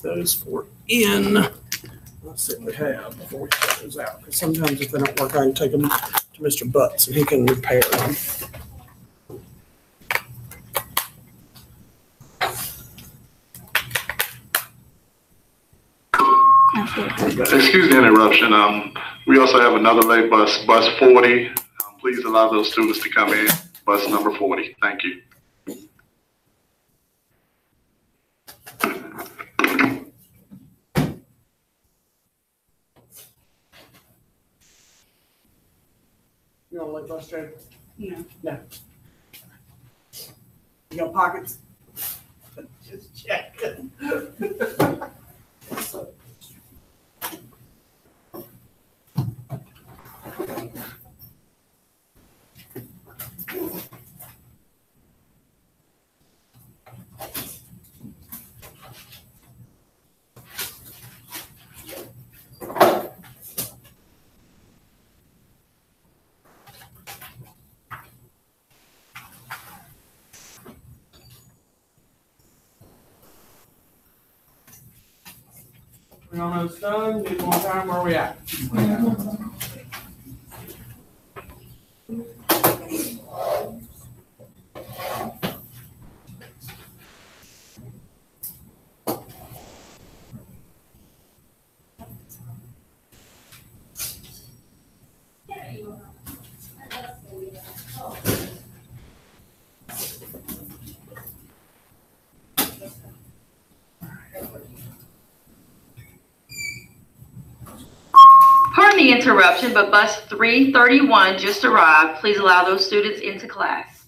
those four in. Let's see what we have before we take those out. Because sometimes if they don't work, I can take them to Mr. Butts and he can repair them. Excuse the interruption. We also have another late bus, bus 40. Please allow those students to come in. Bus number 40. Thank you. You want a late bus, Jay? No. No. You got pockets? Just checking. We almost done. Need more time. Where are we at? Pardon the interruption, but bus 331 just arrived. Please allow those students into class.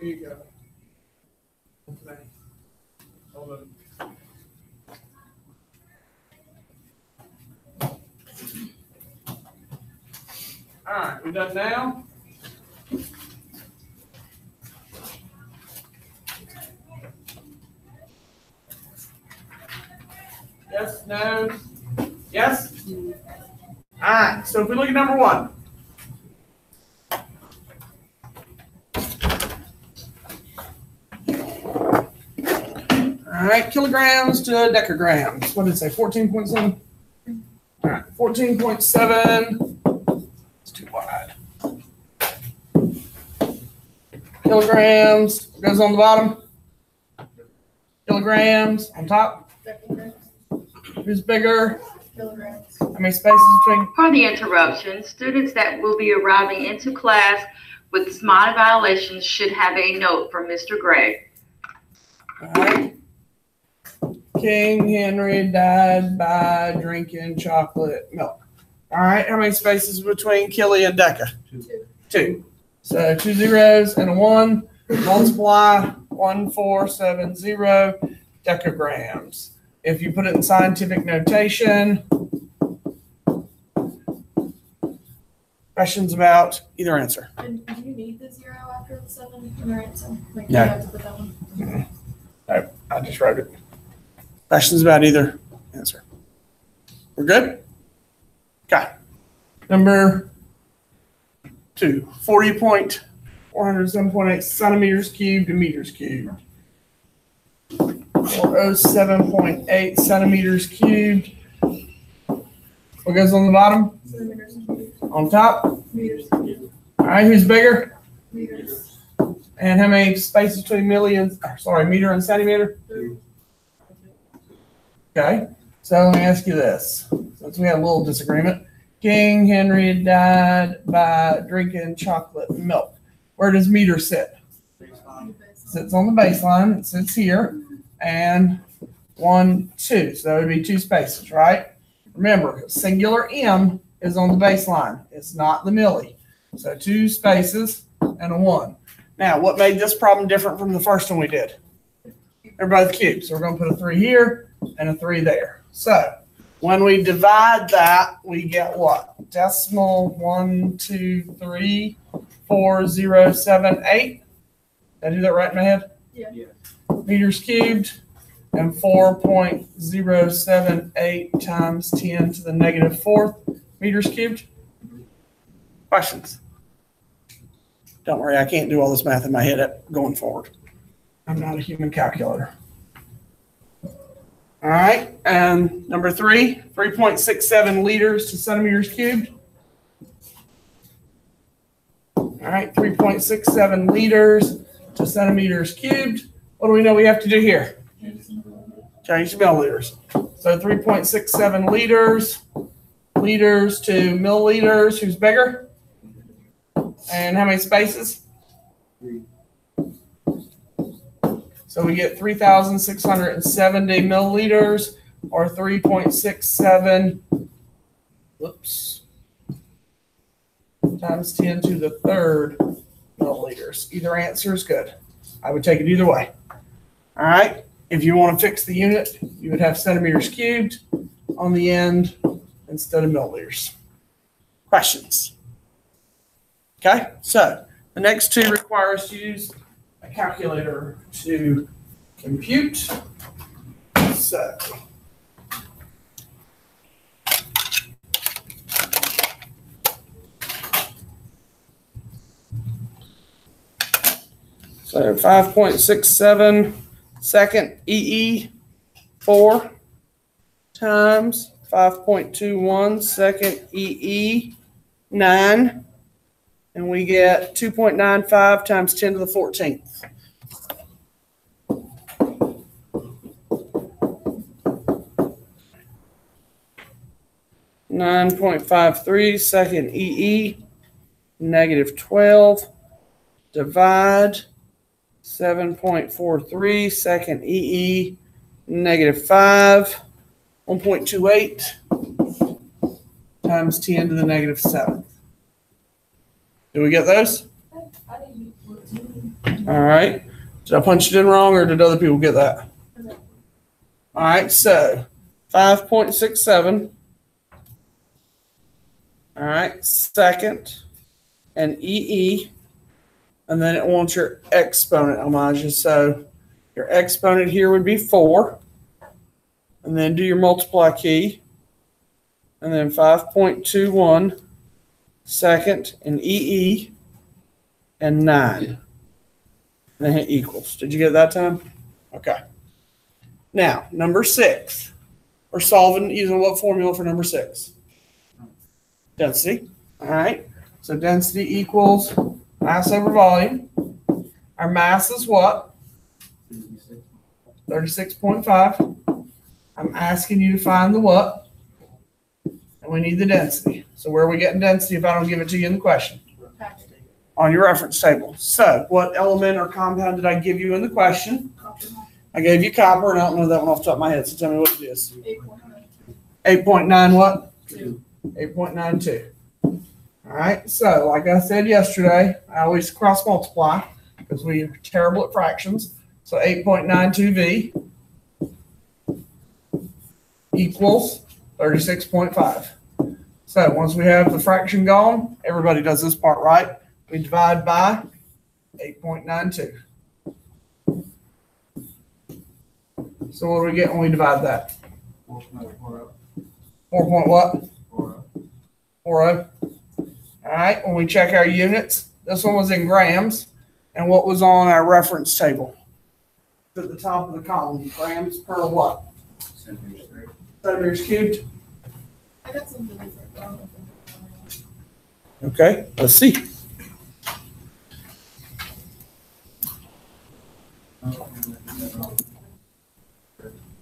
Here you go. Okay. Hold on. All right, we done now? Yes, no, yes? All right, so if we look at number one. All right, kilograms to decagrams. What did it say, 14.7? All right, 14.7. It's too wide. Kilograms goes on the bottom. kilograms on top. Decograms. Who's bigger? Kilograms. How many spaces between? For the interruption, students that will be arriving into class with SMART violations should have a note from Mr. Gray. All right. King Henry died by drinking chocolate milk. All right. How many spaces between Killy and Decca? Two. So 2 zeros and a 1. Multiply 1470 decograms. If you put it in scientific notation, questions about either answer. And do you need the 0 after the 7 in your answer? Like, No. you have to put that one. I just wrote it. Questions about either answer. We're good? Okay. Number 2, 40.407.8 centimeters cubed to meters cubed. 407.8 centimeters cubed. What goes on the bottom? Centimeters and meters. On top? Meters. All right, who's bigger? Meters. And how many spaces between meter and centimeter? 3. Okay, so let me ask you this, since we had a little disagreement. King Henry died by drinking chocolate milk. Where does meter sit? Sits on the baseline. It sits here. And 1, 2. So that would be 2 spaces, right? Remember, singular M is on the baseline. It's not the milli. So 2 spaces and a 1. Now, what made this problem different from the first one we did? They're both cubed. So we're going to put a 3 here and a 3 there. So when we divide that, we get what? Decimal 1, 2, 3, 4, 0, 7, 8. Did I do that right in my head? Yeah. Meters cubed and 4.078 times 10 to the negative 4th meters cubed. Questions? Don't worry, I can't do all this math in my head going forward. I'm not a human calculator. All right, and number 3, 3.67 liters to centimeters cubed. All right, 3.67 liters to centimeters cubed. What do we know we have to do here? Change to milliliters. So 3.67 liters to milliliters. Who's bigger? And how many spaces? 3. So we get 3,670 milliliters or 3.67, whoops, times 10 to the 3rd milliliters. Either answer is good. I would take it either way. All right. If you want to fix the unit, you would have centimeters cubed on the end instead of milliliters. Questions? Okay. So the next 2 require us to use a calculator to compute. So So 5.67 second EE4 times 5.21 second EE9, and we get 2.95 times 10 to the 14th. 9.53 second EE, negative 12, divide 7.43 second EE, negative 5, 1.28 times 10 to the negative 7th. Do we get those? All right. Did I punch it in wrong, or did other people get that? All right, so 5.67. All right, second and EE, and then it wants your exponent, Elijah. So your exponent here would be 4, and then do your multiply key, and then 5.21 second and EE, and 9. And then hit equals. Did you get it that time? Okay. Now, number 6. We're solving using what formula for number 6? Density. All right. So density equals mass over volume. Our mass is what? 36.5. I'm asking you to find the what? And we need the density. So where are we getting density if I don't give it to you in the question? On your reference table. So what element or compound did I give you in the question? I gave you copper, and I don't know that one off the top of my head, so tell me what it is. 8.9 what? 8.92. All right, so like I said yesterday, I always cross multiply because we are terrible at fractions. So 8.92V equals 36.5. So once we have the fraction gone, everybody does this part right. We divide by 8.92. So what do we get when we divide that? 4 point what? 40. All right, when we check our units, this one was in grams, and what was on our reference table? At the top of the column, grams per what? Centimeters cubed. I got something different. Okay, let's see.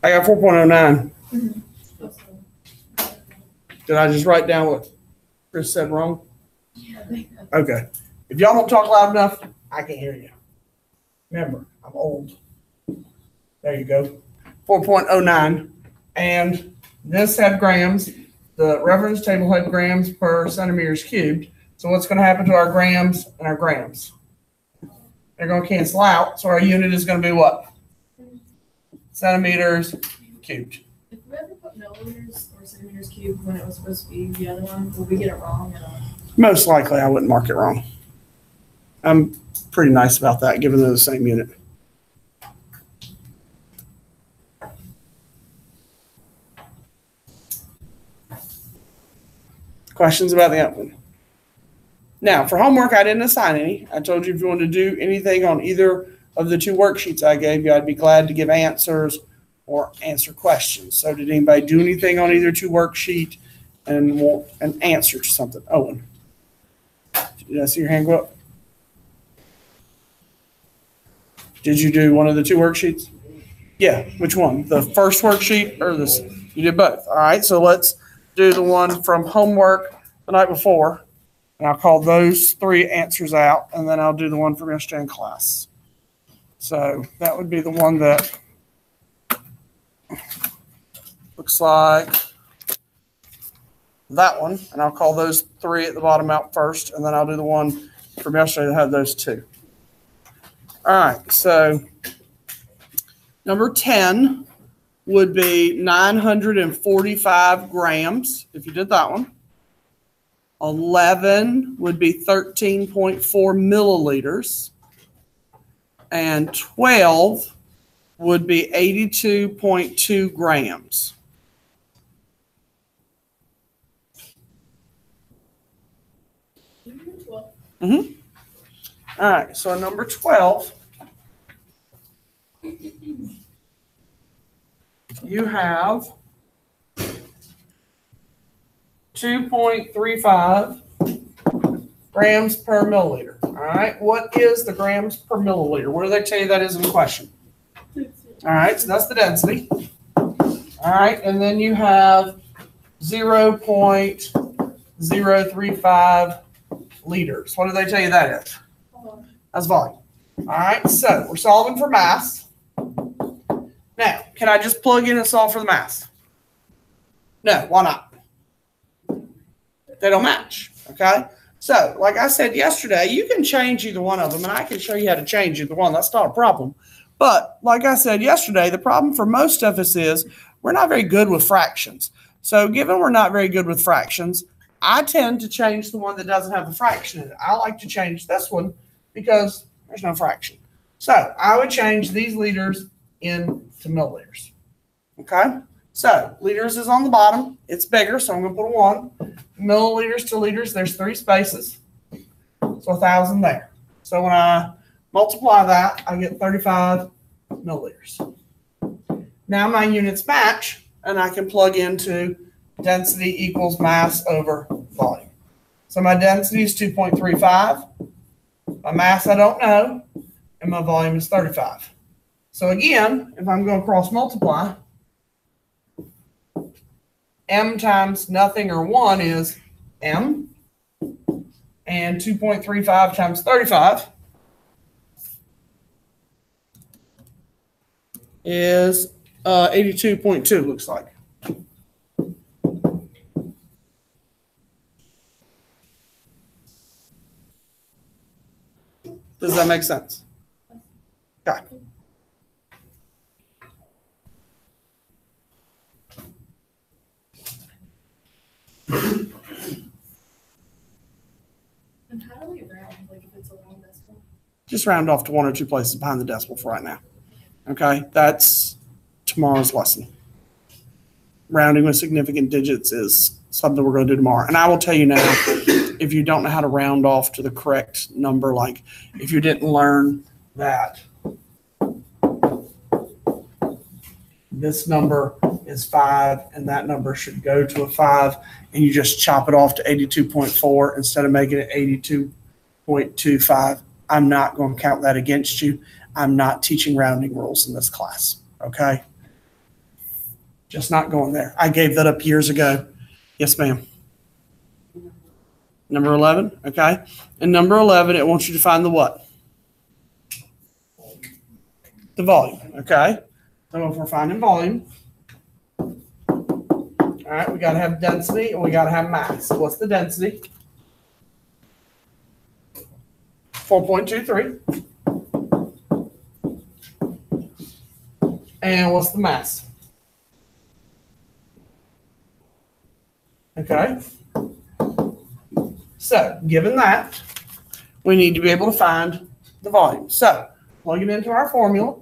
I got 4.09. Did I just write down what Chris said wrong? Okay. If y'all don't talk loud enough, I can't hear you. Remember, I'm old. There you go. 4.09. And this had grams. The reference table had grams per centimeters cubed. So what's going to happen to our grams and our grams? They're going to cancel out. So our unit is going to be what? Centimeters cubed. If we ever put milliliters or centimeters cubed when it was supposed to be the other one, will we get it wrong at all? Most likely, I wouldn't mark it wrong. I'm pretty nice about that, given they're the same unit. Questions about the other one? Now, for homework, I didn't assign any. I told you if you wanted to do anything on either of the two worksheets I gave you, I'd be glad to give answers or answer questions. So did anybody do anything on either two worksheet and want an answer to something? Owen, did I see your hand go up? Did you do one of the two worksheets? Yeah, which one? The first worksheet or this? You did both. All right, so let's do the one from homework the night before, and I'll call those three answers out, and then I'll do the one from yesterday in class. So that would be the one that looks like that one, and I'll call those three at the bottom out first, and then I'll do the one from yesterday that had those two. All right, so number 10 would be 945 grams, if you did that one. 11 would be 13.4 milliliters. And 12 would be 82.2 grams. Mm-hmm. All right, so number 12, you have 2.35 grams per milliliter. All right, what is the grams per milliliter? What do they tell you that is in the question? All right, so that's the density. All right, and then you have 0.035 liters. What do they tell you that is? That's volume. All right, so we're solving for mass. Now, can I just plug in and solve for the mass? No, why not? They don't match, okay? So, like I said yesterday, you can change either one of them, and I can show you how to change either one. That's not a problem. But, like I said yesterday, the problem for most of us is we're not very good with fractions. So, given we're not very good with fractions, I tend to change the one that doesn't have the fraction in it. I like to change this one because there's no fraction. So, I would change these liters into milliliters. Okay? So, liters is on the bottom. It's bigger, so I'm going to put a 1. Milliliters to liters, there's 3 spaces. So 1,000 there. So when I multiply that, I get 35 milliliters. Now my units match, and I can plug into density equals mass over volume. So my density is 2.35. My mass I don't know, and my volume is 35. So again, if I'm going to cross multiply, m times nothing or 1 is m, and 2.35 times 35 is 82.2, looks like. Does that make sense? Okay. And how do we round, like if it's a long decimal? Just round off to 1 or 2 places behind the decimal for right now. Okay, that's tomorrow's lesson. Rounding with significant digits is something we're going to do tomorrow. And I will tell you now, if you don't know how to round off to the correct number, like if you didn't learn that this number is 5 and that number should go to a 5, and you just chop it off to 82.4 instead of making it 82.25, I'm not going to count that against you. I'm not teaching rounding rules in this class, okay? Just not going there. I gave that up years ago. Yes, ma'am. Number 11, okay? And number 11, it wants you to find the what? The volume, okay? So if we're finding volume, all right, we got to have density and we got to have mass. So what's the density? 4.23. And what's the mass? Okay. So given that, we need to be able to find the volume. So plug it into our formula.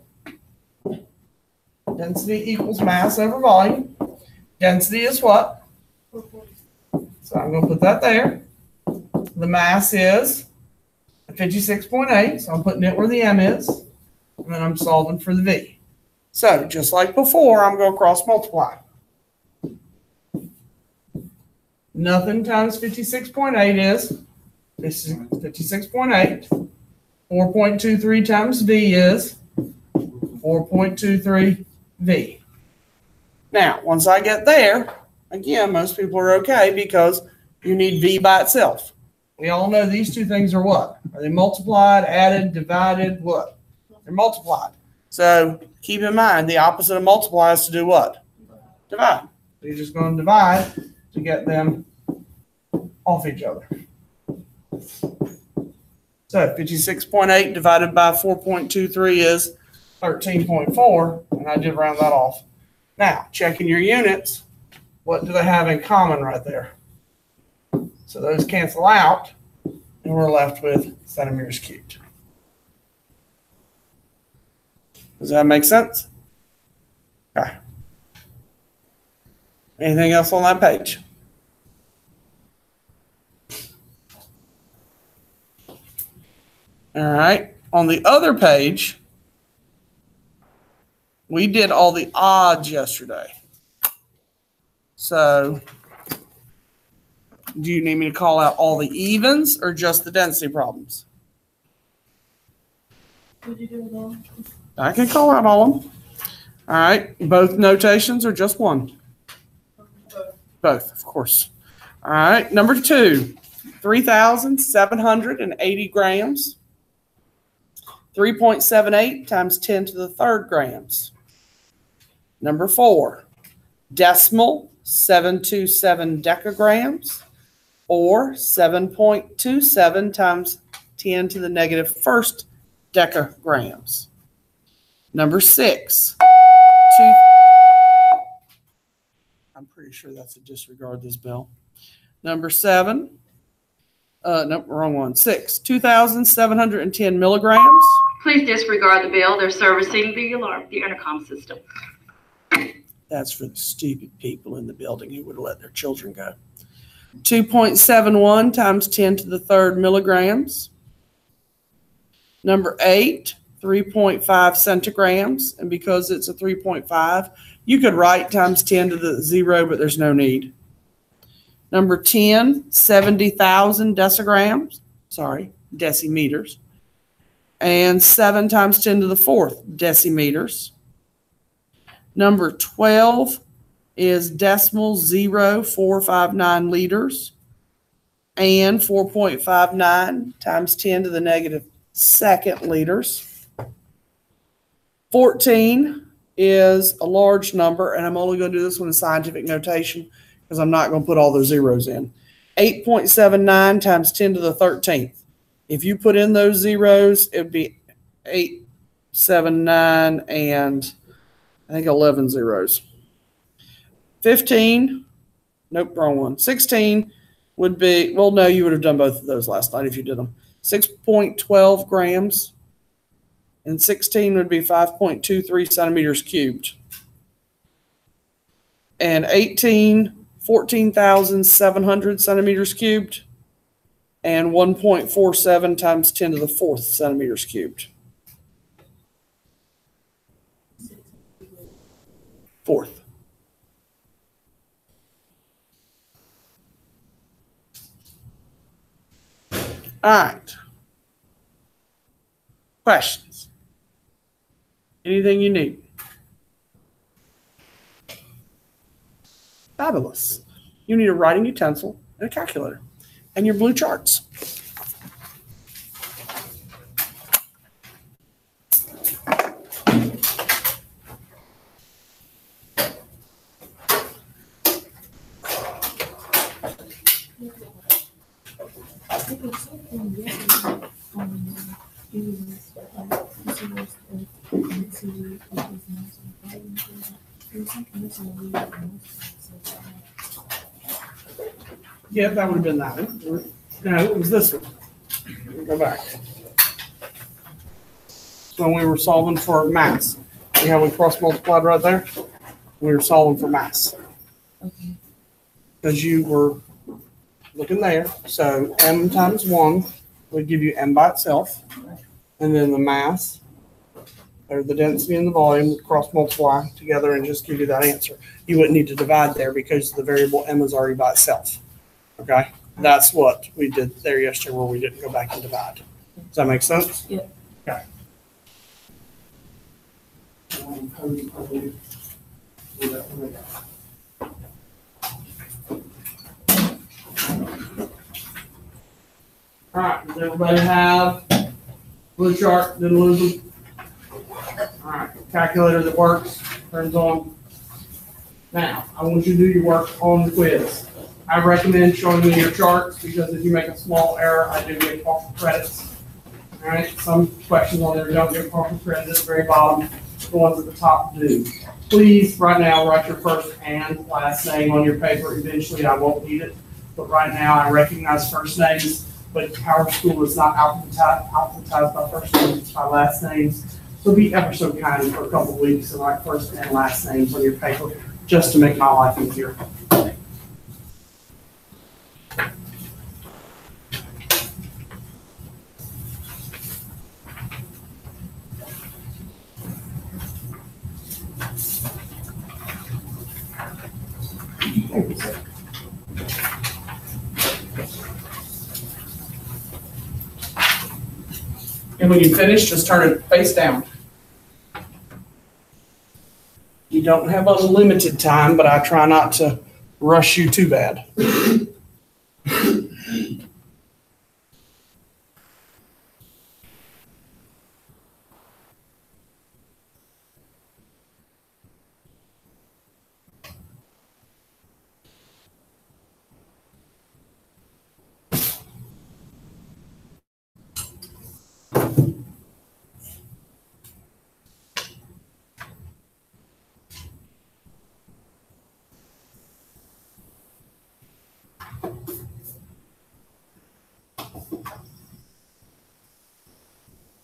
Density equals mass over volume. Density is what? 440. So I'm going to put that there. The mass is 56.8. So I'm putting it where the M is. And then I'm solving for the V. So just like before, I'm going to cross multiply. Nothing times 56.8 is 56.8. 4.23 times V is 4.23 V. Now, once I get there, again, most people are okay because you need V by itself. We all know these two things are what? Are they multiplied, added, divided, what? They're multiplied. So keep in mind, the opposite of multiply is to do what? Divide. So you're just going to divide to get them off each other. So 56.8 divided by 4.23 is 13.4, and I did round that off. Now, checking your units, what do they have in common right there? So those cancel out, and we're left with centimeters cubed. Does that make sense? Okay. Anything else on that page? All right. On the other page, we did all the odds yesterday. So, do you need me to call out all the evens or just the density problems? What'd you do with all? I can call out all of them. All right. Both notations or just one? Both, of course. All right. Number 2, 3,780 grams. 3.78 times 10 to the third grams. Number 4, decimal 727 decagrams, or 7.27 times 10 to the negative first decagrams. Number 6, I'm pretty sure that's a disregard this bill. Number 7, no, wrong one. 6, 2,710 milligrams. Please disregard the bill. They're servicing the alarm, the intercom system. That's for the stupid people in the building who would let their children go. 2.71 times 10 to the third milligrams. Number 8, 3.5 centigrams. And because it's a 3.5, you could write times 10 to the 0, but there's no need. Number 10, 70,000 decigrams. Sorry, decimeters. And 7 times 10 to the 4th decimeters. Number 12 is decimal 0.459 liters. And 4.59 times 10 to the negative second liters. 14 is a large number, and I'm only going to do this one in scientific notation because I'm not going to put all those zeros in. 8.79 times 10 to the 13th. If you put in those zeros, it would be 8, 7, 9, and I think 11 zeros. 15, nope, wrong one. 16 would be, well, no, you would have done both of those last night if you did them. 6.12 grams. And 16 would be 5.23 centimeters cubed. And 18, 14,700 centimeters cubed. And 1.47 times 10 to the 4th centimeters cubed. 4th. All right. Questions? Anything you need? Fabulous. You need a writing utensil and a calculator and your blue charts. Yeah, that would have been that one. No, it was this one. Go back. When we were solving for mass. See how we cross multiplied right there? We were solving for mass. Okay. Because you were looking there. So m times 1 would give you m by itself. And then the mass, or the density and the volume, would cross multiply together and just give you that answer. You wouldn't need to divide there because the variable m is already by itself. Okay? That's what we did there yesterday where we didn't go back and divide. Does that make sense? Yeah. Okay. All right, does everybody have blue chart? Didn't lose them? All right, calculator that works, turns on. Now, I want you to do your work on the quiz. I recommend showing you your charts because if you make a small error, I do get partial credits. All right, some questions on there don't get partial credit at the very bottom. The ones at the top do. Please, right now, write your first and last name on your paper. Eventually, I won't need it. But right now, I recognize first names, but Howard School is not alphabetized by first names, it's by last names. So be ever so kind for a couple of weeks and write first and last names on your paper just to make my life easier. And when you finish, just turn it face down. You don't have unlimited time, but I try not to rush you too bad.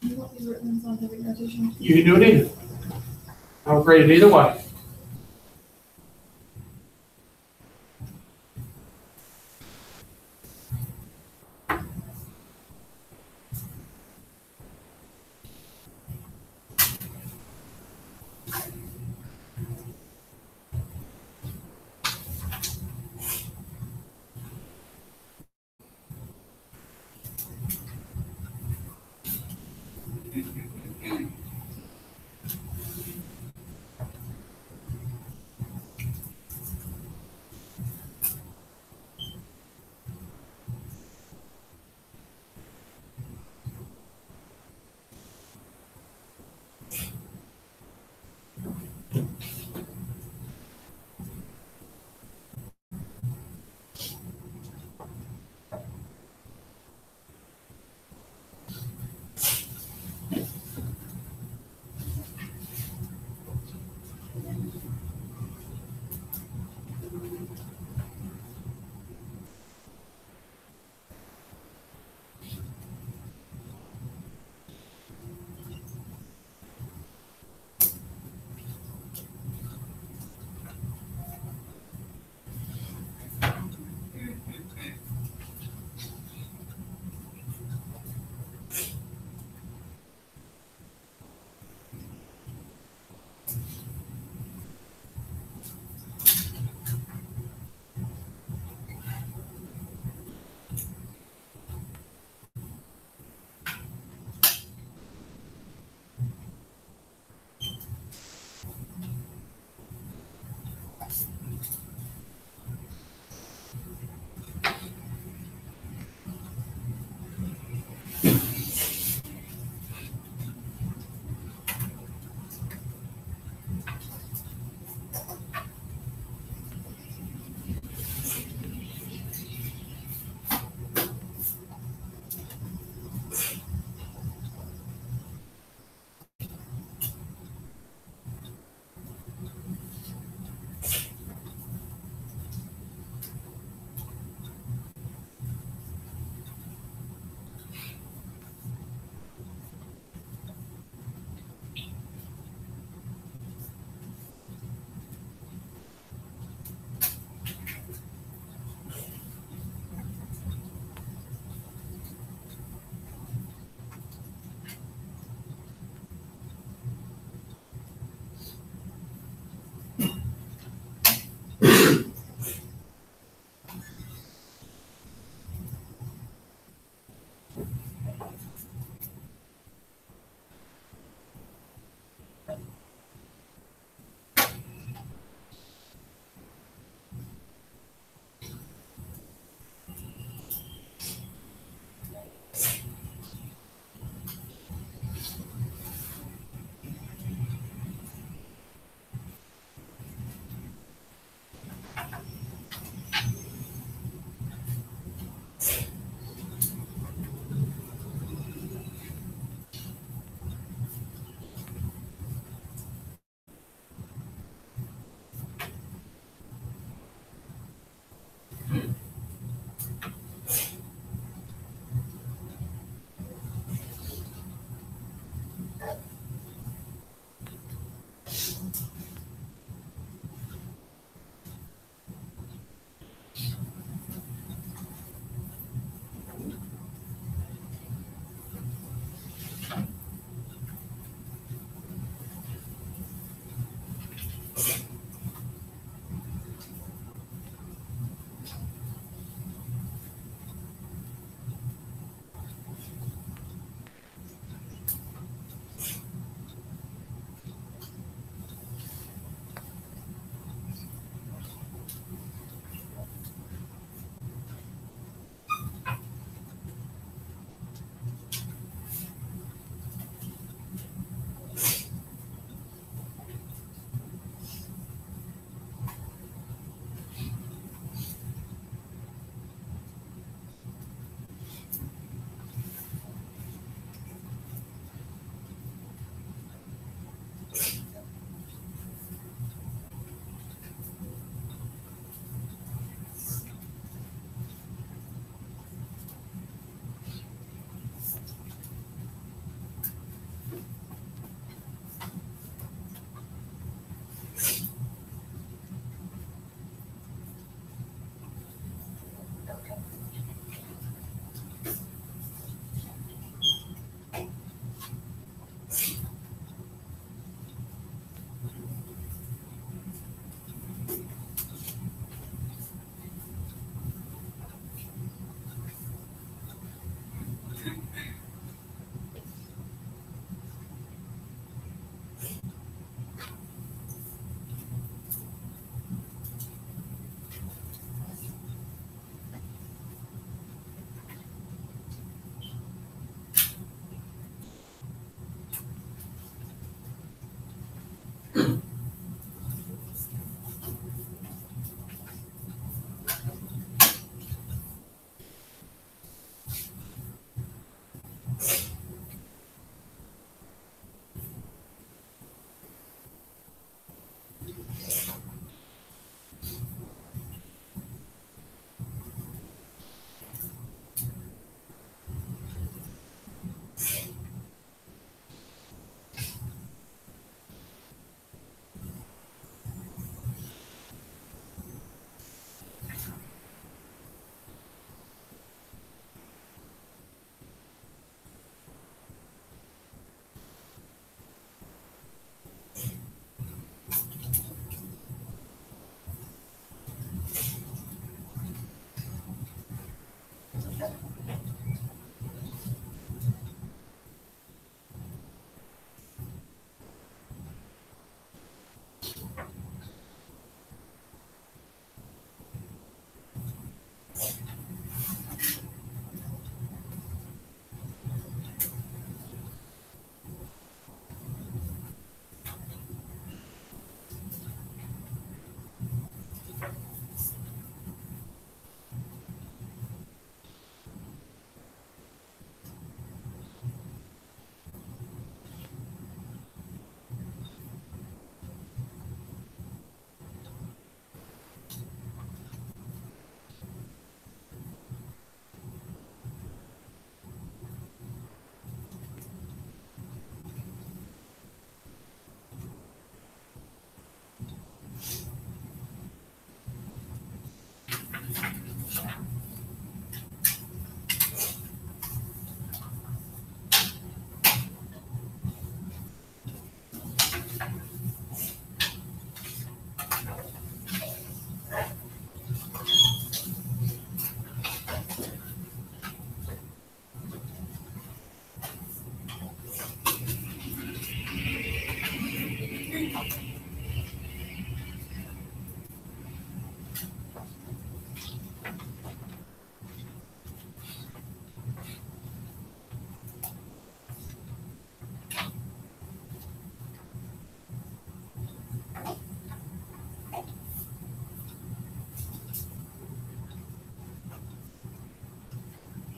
You want these written in scientific notation? You can do it either. I'll grade it either way.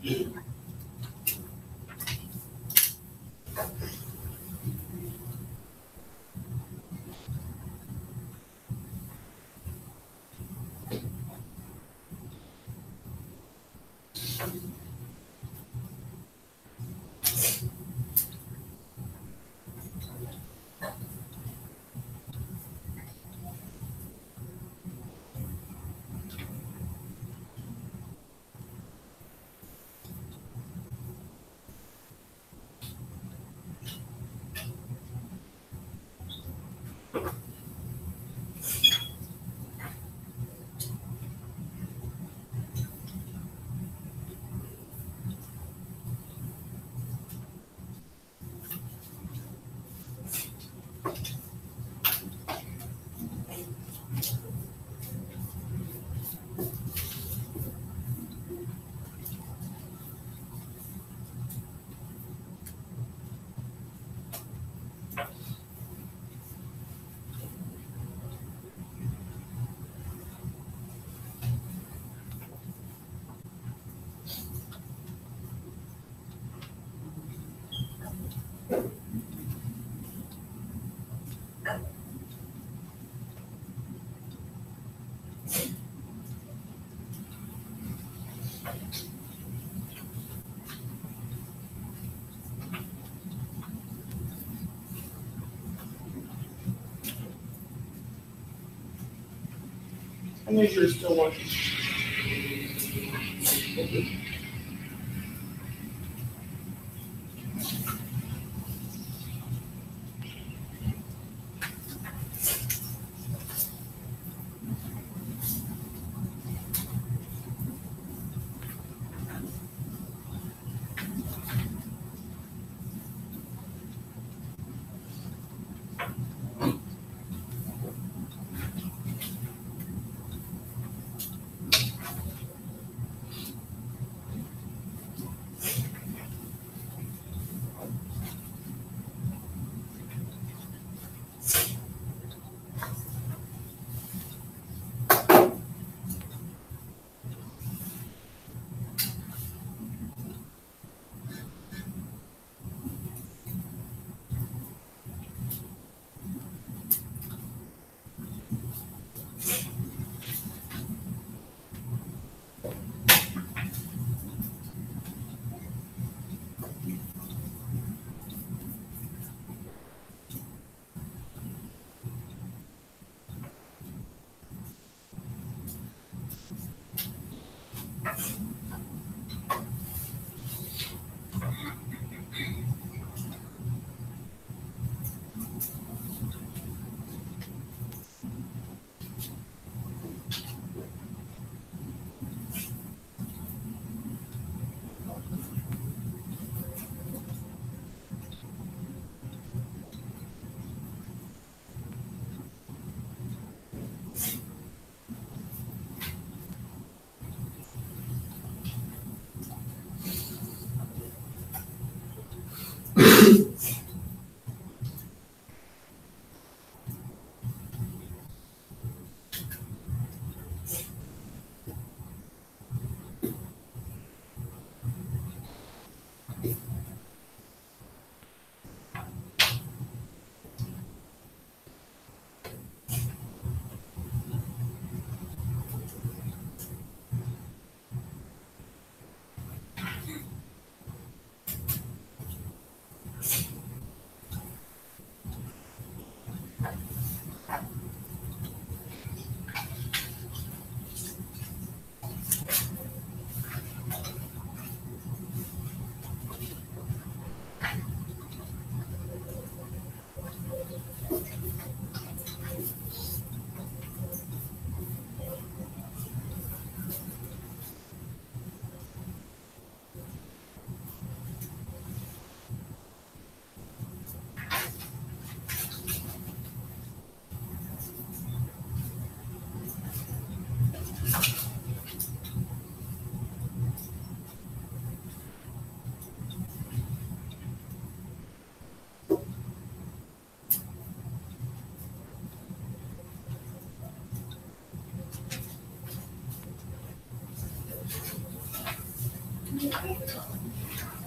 I know you're still working.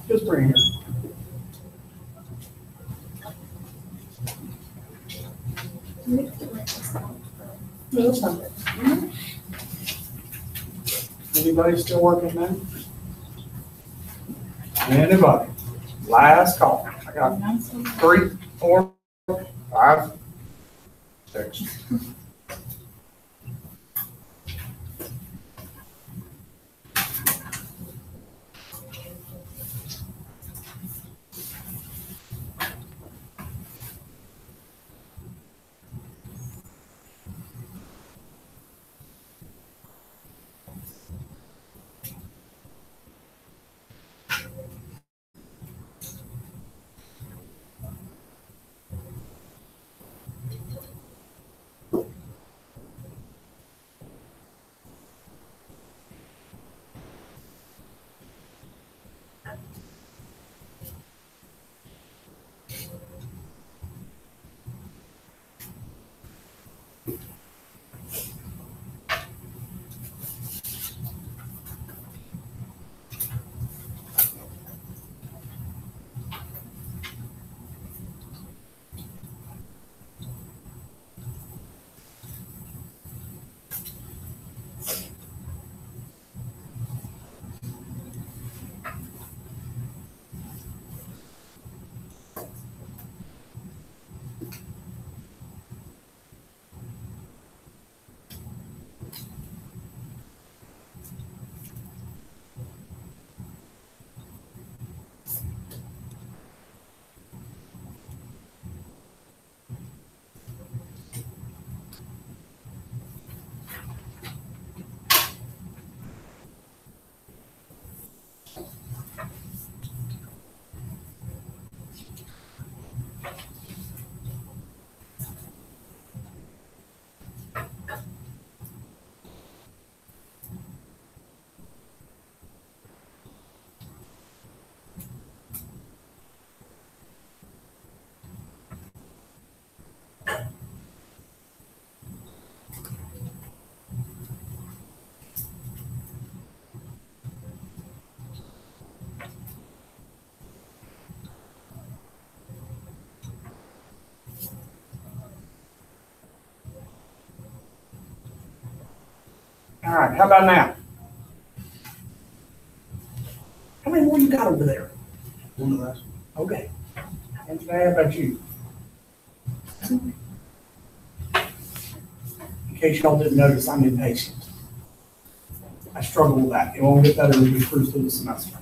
Just bring it here. No, that's fine. Anybody still working now? Anybody? Last call. I got 3, 4, 5, 6. All right, how about now? How many more you got over there? One less. Okay. And how about you? In case y'all didn't notice, I'm impatient. I struggle with that. It won't get better as we cruise through the semester.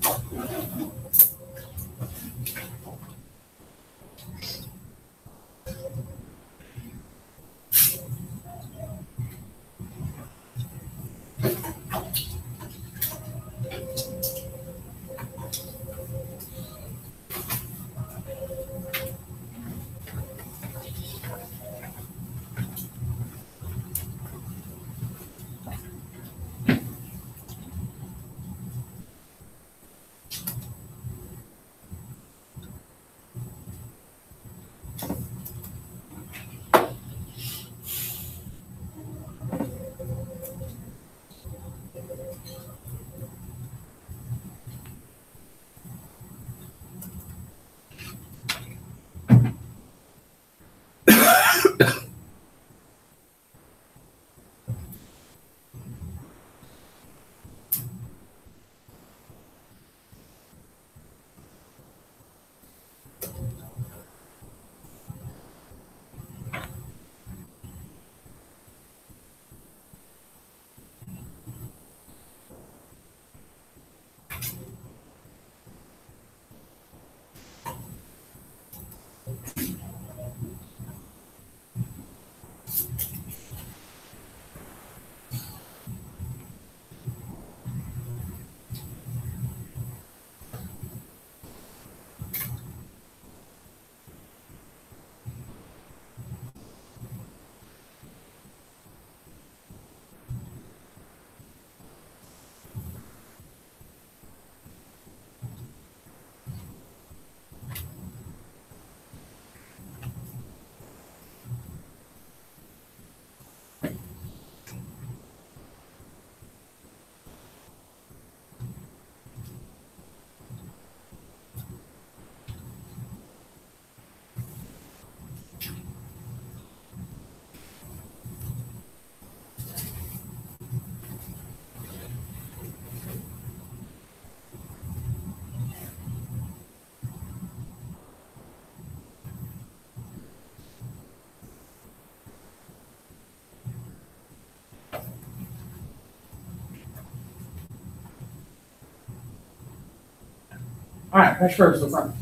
All right, pass first to the front.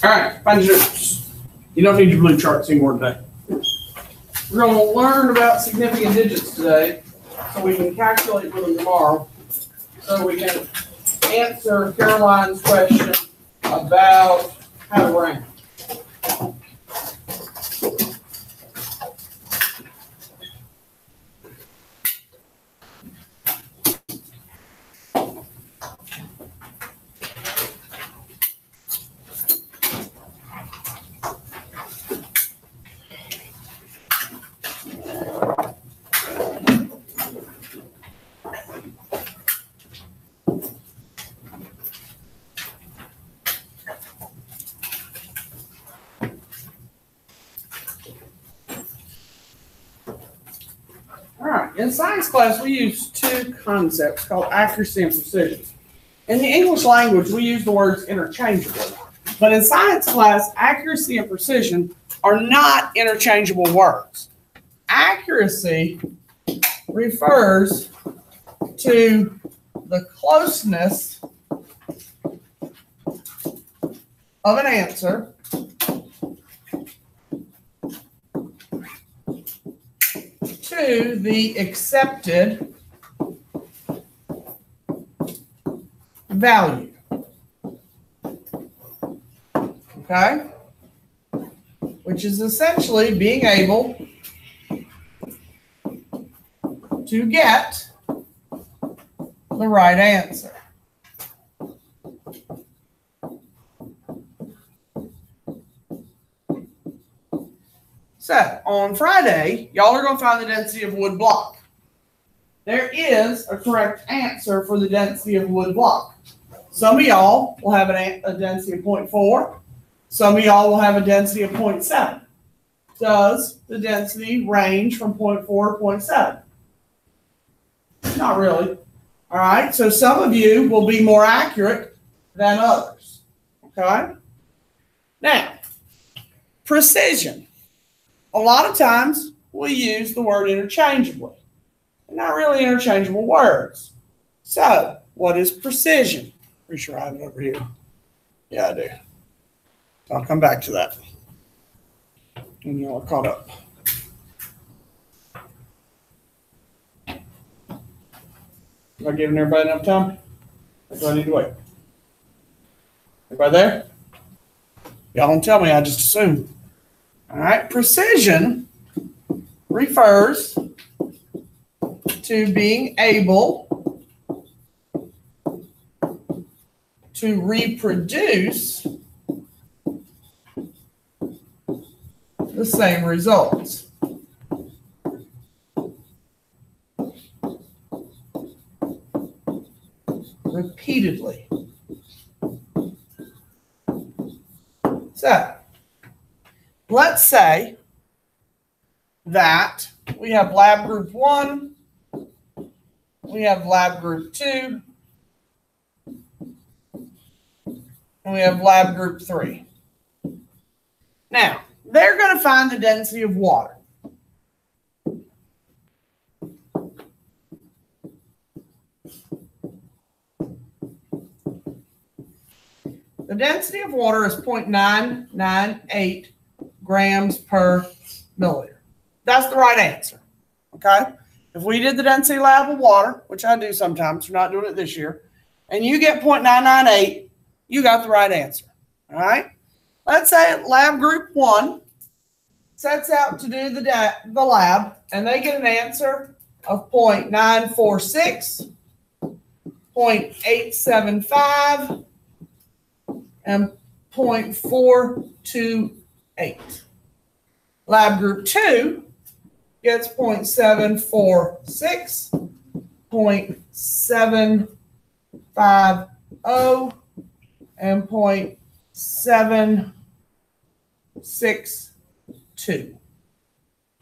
All right, find your notes. You don't need your blue charts anymore today. We're going to learn about significant digits today so we can calculate for them tomorrow. So we can answer Caroline's question about how to rank. In science class, we use two concepts called accuracy and precision. In the English language, we use the words interchangeably. But in science class, accuracy and precision are not interchangeable words. Accuracy refers to the closeness of an answer to the accepted value. Okay? Which is essentially being able to get the right answer. So, on Friday, y'all are going to find the density of wood block. There is a correct answer for the density of wood block. Some of y'all will have a density of 0.4. Some of y'all will have a density of 0.7. Does the density range from 0.4 to 0.7? Not really. All right, so some of you will be more accurate than others. Okay? Now, precision. A lot of times we use the word interchangeably. They're not really interchangeable words. So, what is precision? Pretty sure I have it over here. Yeah, I do. I'll come back to that. And y'all are caught up. Am I giving everybody enough time? Or do I need to wait? Everybody there? Y'all don't tell me, I just assume. All right, precision refers to being able to reproduce the same results. Repeatedly. So, let's say that we have lab group 1, we have lab group 2, and we have lab group 3. Now, they're going to find the density of water. The density of water is 0.998 grams per milliliter. That's the right answer. Okay? If we did the density lab of water, which I do sometimes, we're not doing it this year, and you get 0.998, you got the right answer. All right? Let's say lab group 1 sets out to do the lab, and they get an answer of 0.946, 0.875, and 0.428. Lab group 2 gets 0.746, 0.750, and 0.762.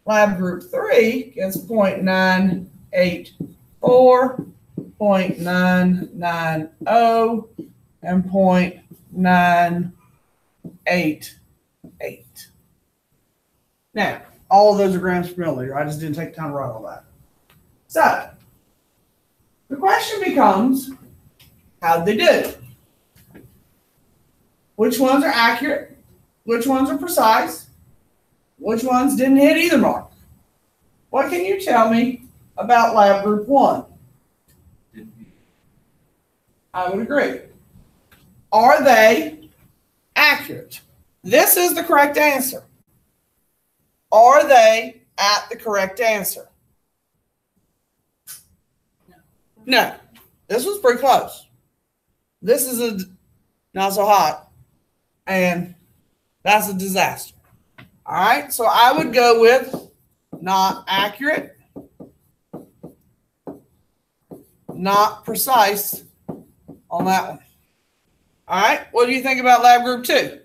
Lab group 3 gets 0.984, 0.990, and 0.988. Now, all of those are grams per milliliter. I just didn't take time to write all that. So, the question becomes, how'd they do? Which ones are accurate? Which ones are precise? Which ones didn't hit either mark? What can you tell me about lab group 1? I would agree. Are they accurate? This is the correct answer. Are they at the correct answer? No. This was pretty close. This is not so hot. And that's a disaster. All right, so I would go with not accurate, not precise on that one. All right, what do you think about lab group 2?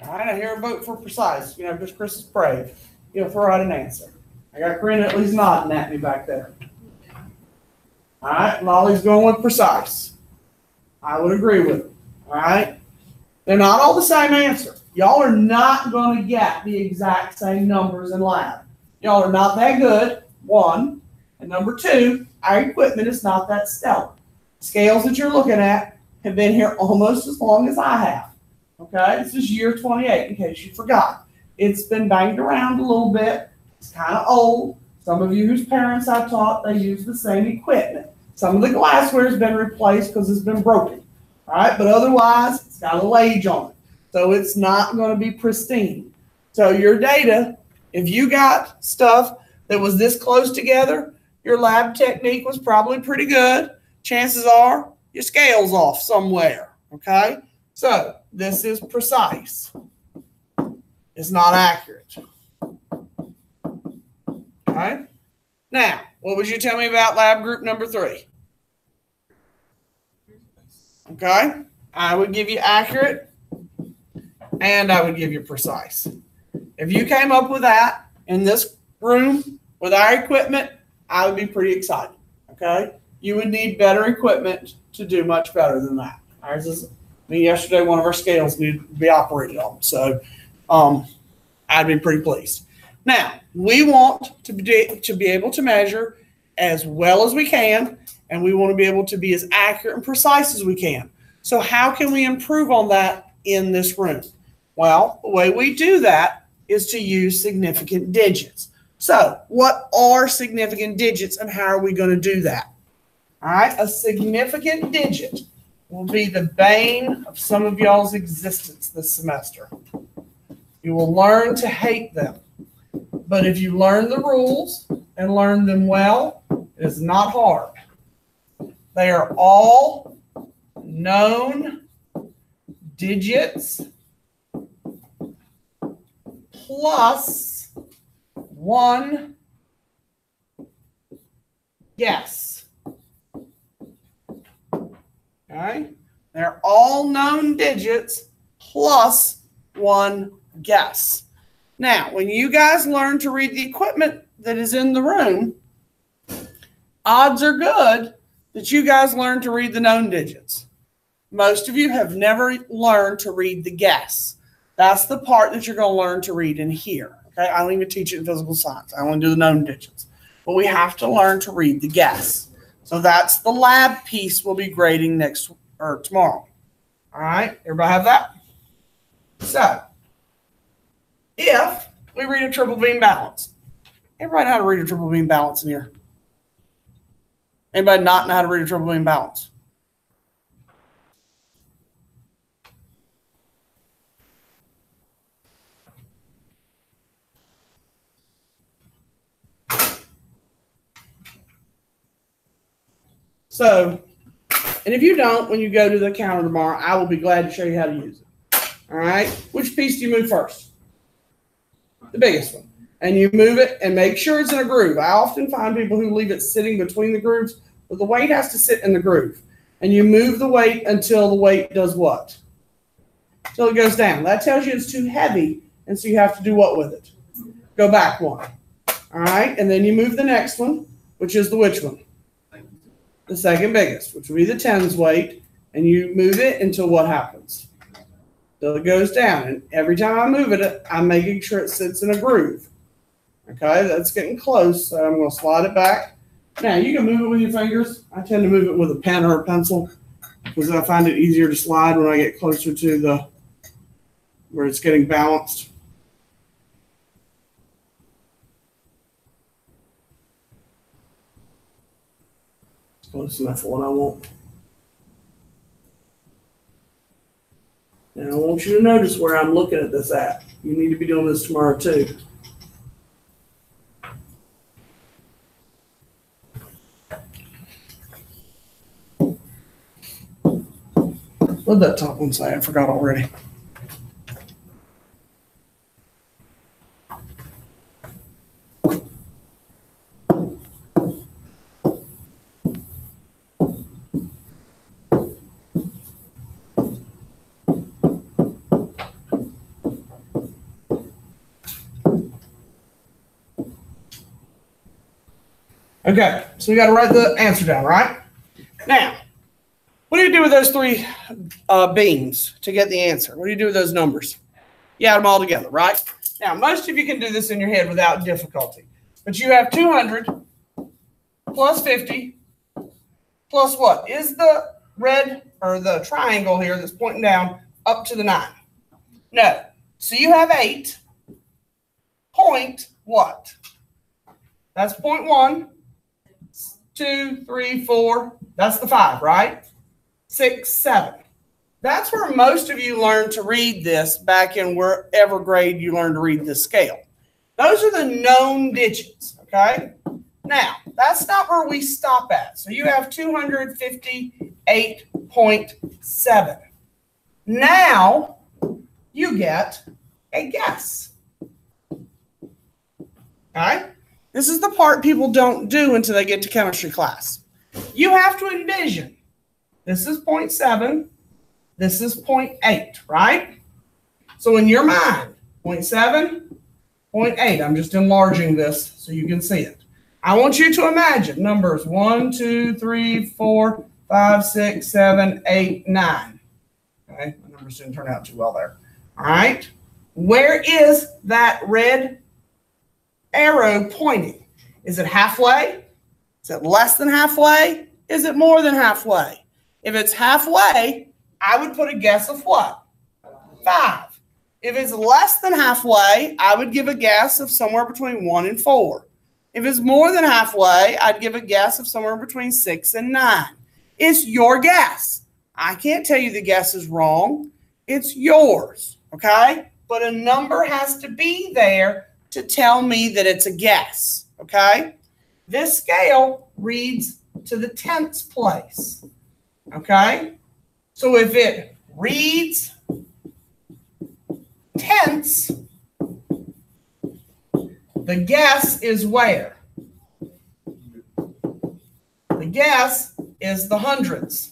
All right, I hear a vote for precise, because Chris is brave. Throw out an answer. I got Corinne at least nodding at me back there. All right, Molly's going with precise. I would agree with it. All right? They're not all the same answer. Y'all are not going to get the exact same numbers in lab. Y'all are not that good, 1. And number 2, our equipment is not that stellar. Scales that you're looking at have been here almost as long as I have. Okay? This is year 28, in case you forgot. It's been banged around a little bit. It's kind of old. Some of you whose parents I taught, they use the same equipment. Some of the glassware has been replaced because it's been broken. All right, but otherwise, it's got a little age on it. So it's not going to be pristine. So your data, if you got stuff that was this close together, your lab technique was probably pretty good. Chances are your scale's off somewhere. Okay, so this is precise. It's not accurate. All right. Now, what would you tell me about lab group number 3? Okay, I would give you accurate and I would give you precise. If you came up with that in this room with our equipment, I would be pretty excited. Okay, you would need better equipment to do much better than that. Ours is, yesterday one of our scales needed to be operated on, so I'd be pretty pleased. Now, we want to be able to measure as well as we can, and we want to be able to be as accurate and precise as we can. So how can we improve on that in this room? Well, the way we do that is to use significant digits. So what are significant digits and how are we going to do that? All right, a significant digit will be the bane of some of y'all's existence this semester. You will learn to hate them. But if you learn the rules and learn them well, it is not hard. They are all known digits plus 1 guess. Okay? They're all known digits plus 1 guess. Now, when you guys learn to read the equipment that is in the room, odds are good that you guys learn to read the known digits. Most of you have never learned to read the guess. That's the part that you're going to learn to read in here. Okay, I don't even teach it in physical science. I only do the known digits. But we have to learn to read the guess. So that's the lab piece we'll be grading tomorrow. All right, everybody have that? So, if we read a triple beam balance, everybody know how to read a triple beam balance in here? Anybody not know how to read a triple beam balance? So, and if you don't, when you go to the counter tomorrow, I will be glad to show you how to use it. All right. Which piece do you move first? The biggest one. And you move it and make sure it's in a groove. I often find people who leave it sitting between the grooves, but the weight has to sit in the groove. And you move the weight until the weight does what? Until it goes down. That tells you it's too heavy, and so you have to do what with it? Go back one. All right, and then you move the next one, which is the which one? The second biggest, which will be the tens weight, and you move it until what happens? Until it goes down. And every time I move it, I'm making sure it sits in a groove. Okay, that's getting close, so I'm going to slide it back. Now, you can move it with your fingers. I tend to move it with a pen or a pencil because I find it easier to slide when I get closer to where it's getting balanced. It's close enough for what I want. Now, I want you to notice where I'm looking at this at. You need to be doing this tomorrow, too. What did that top one say? I forgot already. Okay, so we got to write the answer down, right? Now, what do you do with those three beams to get the answer? What do you do with those numbers? You add them all together, right? Now, most of you can do this in your head without difficulty. But you have 200 plus 50 plus what? Is the red or the triangle here that's pointing down up to the 9? No. So you have 8 point what? That's 0.1, 2, 3, 4. That's the 5, right? 6, 7. That's where most of you learned to read this back in wherever grade you learned to read this scale. Those are the known digits, okay? Now, that's not where we stop at. So you have 258.7. Now, you get a guess. Okay? This is the part people don't do until they get to chemistry class. You have to envision. This is 0.7. This is 0.8, right? So in your mind, 0.7, 0.8. I'm just enlarging this so you can see it. I want you to imagine numbers 1, 2, 3, 4, 5, 6, 7, 8, 9. Okay, my numbers didn't turn out too well there. All right. Where is that red arrow pointing? Is it halfway? Is it less than halfway? Is it more than halfway? If it's halfway, I would put a guess of what? 5. If it's less than halfway, I would give a guess of somewhere between 1 and 4. If it's more than halfway, I'd give a guess of somewhere between 6 and 9. It's your guess. I can't tell you the guess is wrong. It's yours, okay? But a number has to be there to tell me that it's a guess, okay? This scale reads to the tenths place, okay? So if it reads tenths, the guess is where? The guess is the hundredths.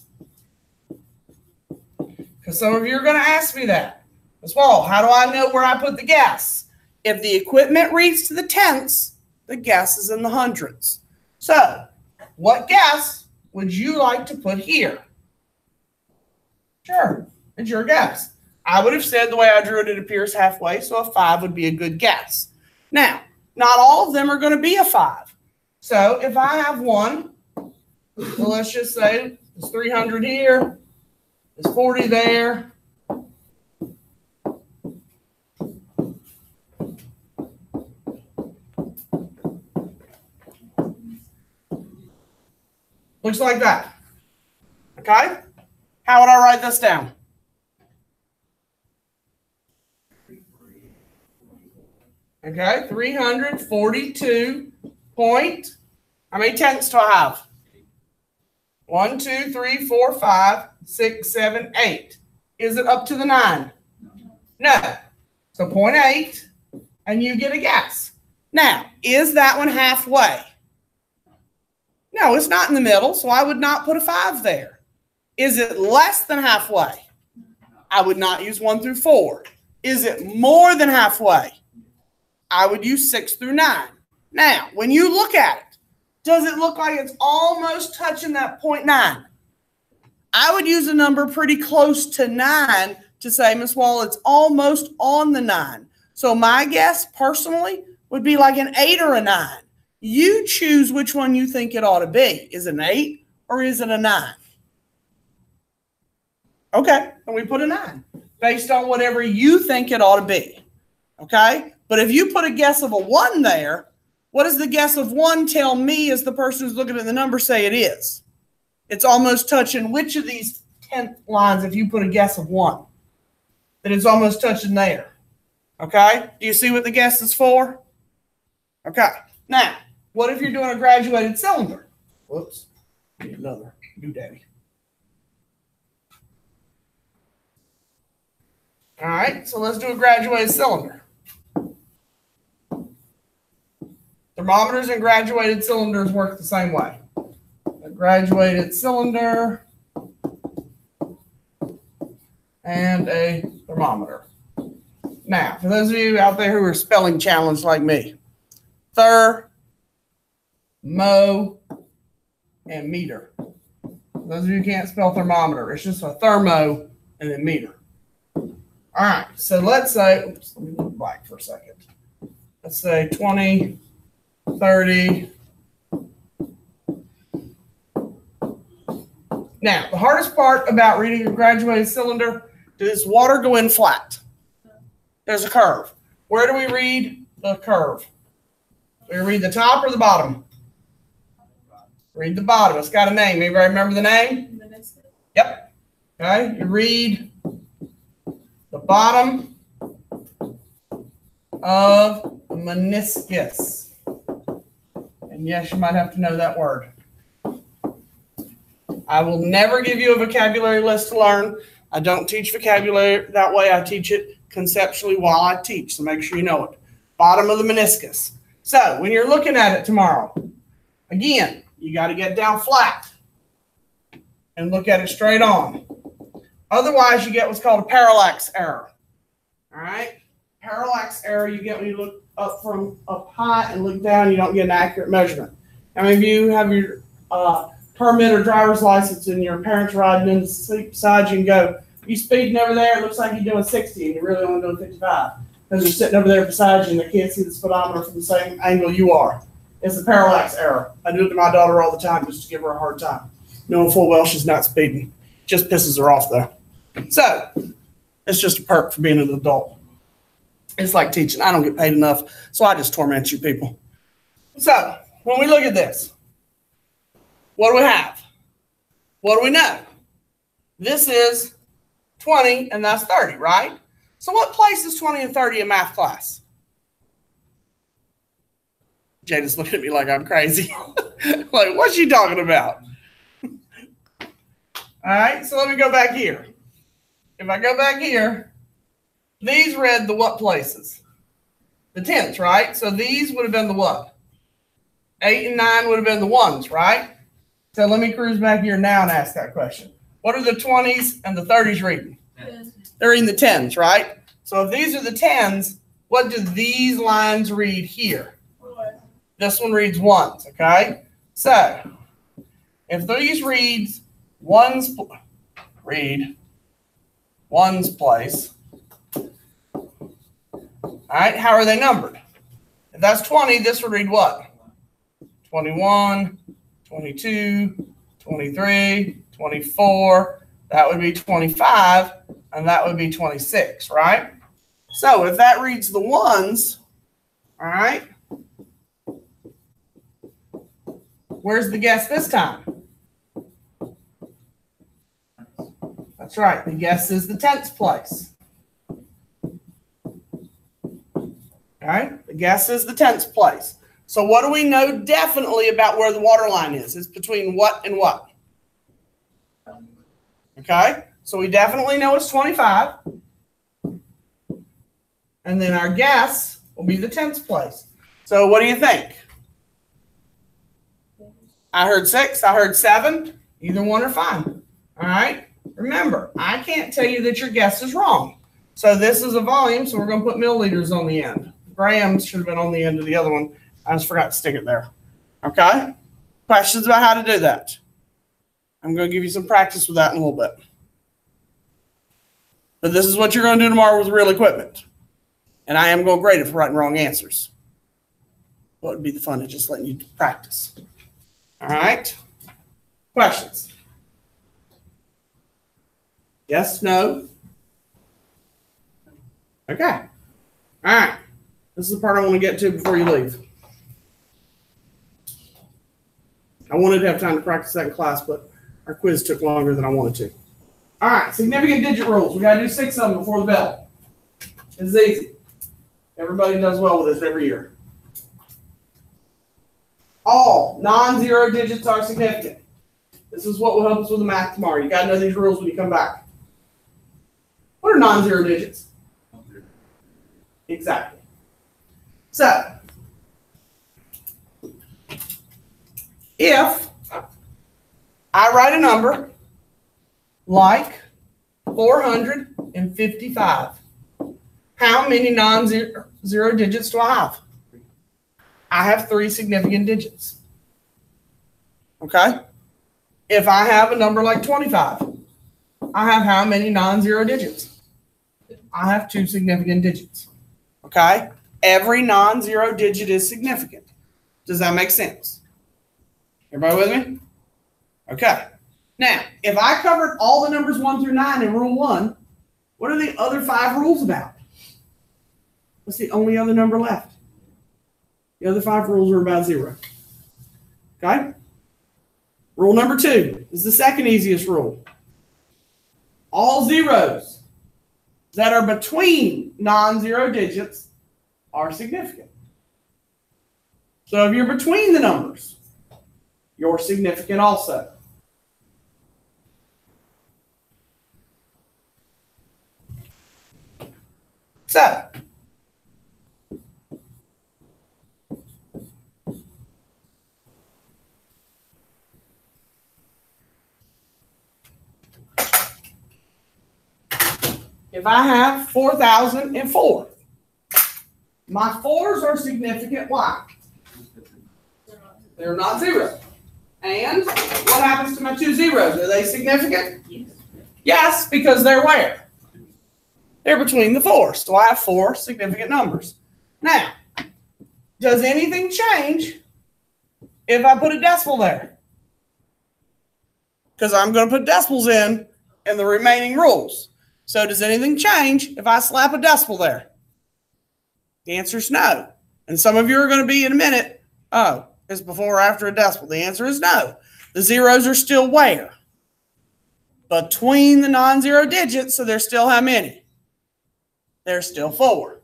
Because some of you are going to ask me that. As well, how do I know where I put the guess? If the equipment reads to the tenths, the guess is in the hundredths. So, what guess would you like to put here? Sure, it's your guess. I would have said the way I drew it, it appears halfway, so a 5 would be a good guess. Now, not all of them are going to be a 5. So, if I have one, well, let's just say it's 300 here, it's 40 there. Looks like that. Okay? How would I write this down? Okay, 342 point. How many tenths do I have? 1, 2, 3, 4, 5, 6, 7, 8. Is it up to the 9? No. So 0.8, and you get a guess. Now, is that one halfway? No, it's not in the middle, so I would not put a 5 there. Is it less than halfway? I would not use 1 through 4. Is it more than halfway? I would use 6 through 9. Now, when you look at it, does it look like it's almost touching that 0.9? I would use a number pretty close to 9 to say, Miss Wall, it's almost on the 9. So my guess, personally, would be like an 8 or a 9. You choose which one you think it ought to be. Is it an 8 or is it a 9? Okay, and we put a 9 based on whatever you think it ought to be. Okay, but if you put a guess of a 1 there, what does the guess of 1 tell me as the person who's looking at the number say it is? It's almost touching which of these 10th lines if you put a guess of 1? That it's almost touching there. Okay, do you see what the guess is for? Okay, now, what if you're doing a graduated cylinder? Whoops, need another doodaddy. All right, so let's do a graduated cylinder. Thermometers and graduated cylinders work the same way. A graduated cylinder and a thermometer. Now, for those of you out there who are spelling challenged like me, mo, and meter. For those of you who can't spell thermometer, it's just a thermo and then meter. All right, so let's say, oops, let me look black for a second. Let's say 20, 30. Now, the hardest part about reading a graduated cylinder, does water go in flat? There's a curve. Where do we read the curve? Do we read the top or the bottom? Read the bottom. It's got a name. Anybody remember the name? Yep. Okay, you read the bottom of the meniscus. And yes, you might have to know that word. I will never give you a vocabulary list to learn. I don't teach vocabulary that way. I teach it conceptually while I teach, so make sure you know it. Bottom of the meniscus. So when you're looking at it tomorrow, again, you got to get down flat and look at it straight on. Otherwise, you get what's called a parallax error. All right? Parallax error you get when you look up from up high and look down, you don't get an accurate measurement. How many of you have your permit or driver's license and your parents riding in the seat beside you and go, you speeding over there, it looks like you're doing 60 and you're really only doing 55. Because you're sitting over there beside you and they can't see the speedometer from the same angle you are. It's a parallax error. I do it to my daughter all the time just to give her a hard time. Knowing full well she's not speeding. Just pisses her off though. So, it's just a perk for being an adult. It's like teaching. I don't get paid enough, so I just torment you people. So, when we look at this, what do we have? What do we know? This is 20 and that's 30, right? So what place is 20 and 30 in math class? Jada's looking at me like I'm crazy. Like, what's she talking about? All right, so let me go back here. If I go back here, these read the what places? The tenths, right? So these would have been the what? 8 and 9 would have been the ones, right? So let me cruise back here now and ask that question. What are the 20s and the 30s reading? They're reading the 10s, right? So if these are the 10s, what do these lines read here? This one reads ones, okay? So if these reads ones place, all right, how are they numbered? If that's 20, this would read what? 21, 22, 23, 24, that would be 25, and that would be 26, right? So if that reads the ones, all right, where's the guess this time? That's right, the guess is the tenths place. All right, the guess is the tenths place. So what do we know definitely about where the water line is? It's between what and what? Okay, so we definitely know it's 25. And then our guess will be the tens place. So what do you think? I heard 6. I heard 7. Either one are fine. All right. Remember, I can't tell you that your guess is wrong. So this is a volume, so we're going to put milliliters on the end. Grams should have been on the end of the other one. I just forgot to stick it there. Okay? Questions about how to do that? I'm going to give you some practice with that in a little bit. But this is what you're going to do tomorrow with real equipment. And I am going to grade it for right and wrong answers. What would be the fun of just letting you practice? All right? Questions? Yes? No? Okay. All right. This is the part I want to get to before you leave. I wanted to have time to practice that in class, but our quiz took longer than I wanted to. All right. Significant digit rules. We got to do 6 of them before the bell. It's easy. Everybody does well with this every year. All non-zero digits are significant. This is what will help us with the math tomorrow. You got to know these rules when you come back. What are non-zero digits? Exactly. So, if I write a number like 455, how many non-zero digits do I have? I have 3 significant digits. Okay? If I have a number like 25, I have how many non-zero digits? I have 2 significant digits. Okay? Every non-zero digit is significant. Does that make sense? Everybody with me? Okay. Now, if I covered all the numbers 1 through 9 in Rule 1, what are the other 5 rules about? What's the only other number left? The other 5 rules are about 0. Okay? Rule number 2 is the second easiest rule. All zeros that are between non-zero digits are significant. So if you're between the numbers, you're significant also. So, if I have 4,004, my 4s are significant. Why? They're not 0. And what happens to my 2 zeros? Are they significant? Yes. Yes, because they're where? They're between the 4s. So I have 4 significant numbers. Now, does anything change if I put a decimal there? Because I'm going to put decimals in the remaining rules. So does anything change if I slap a decimal there? The answer is no. And some of you are going to be in a minute, oh, it's before or after a decimal. The answer is no. The zeros are still where? Between the non-zero digits, so there's still how many? There's still 4.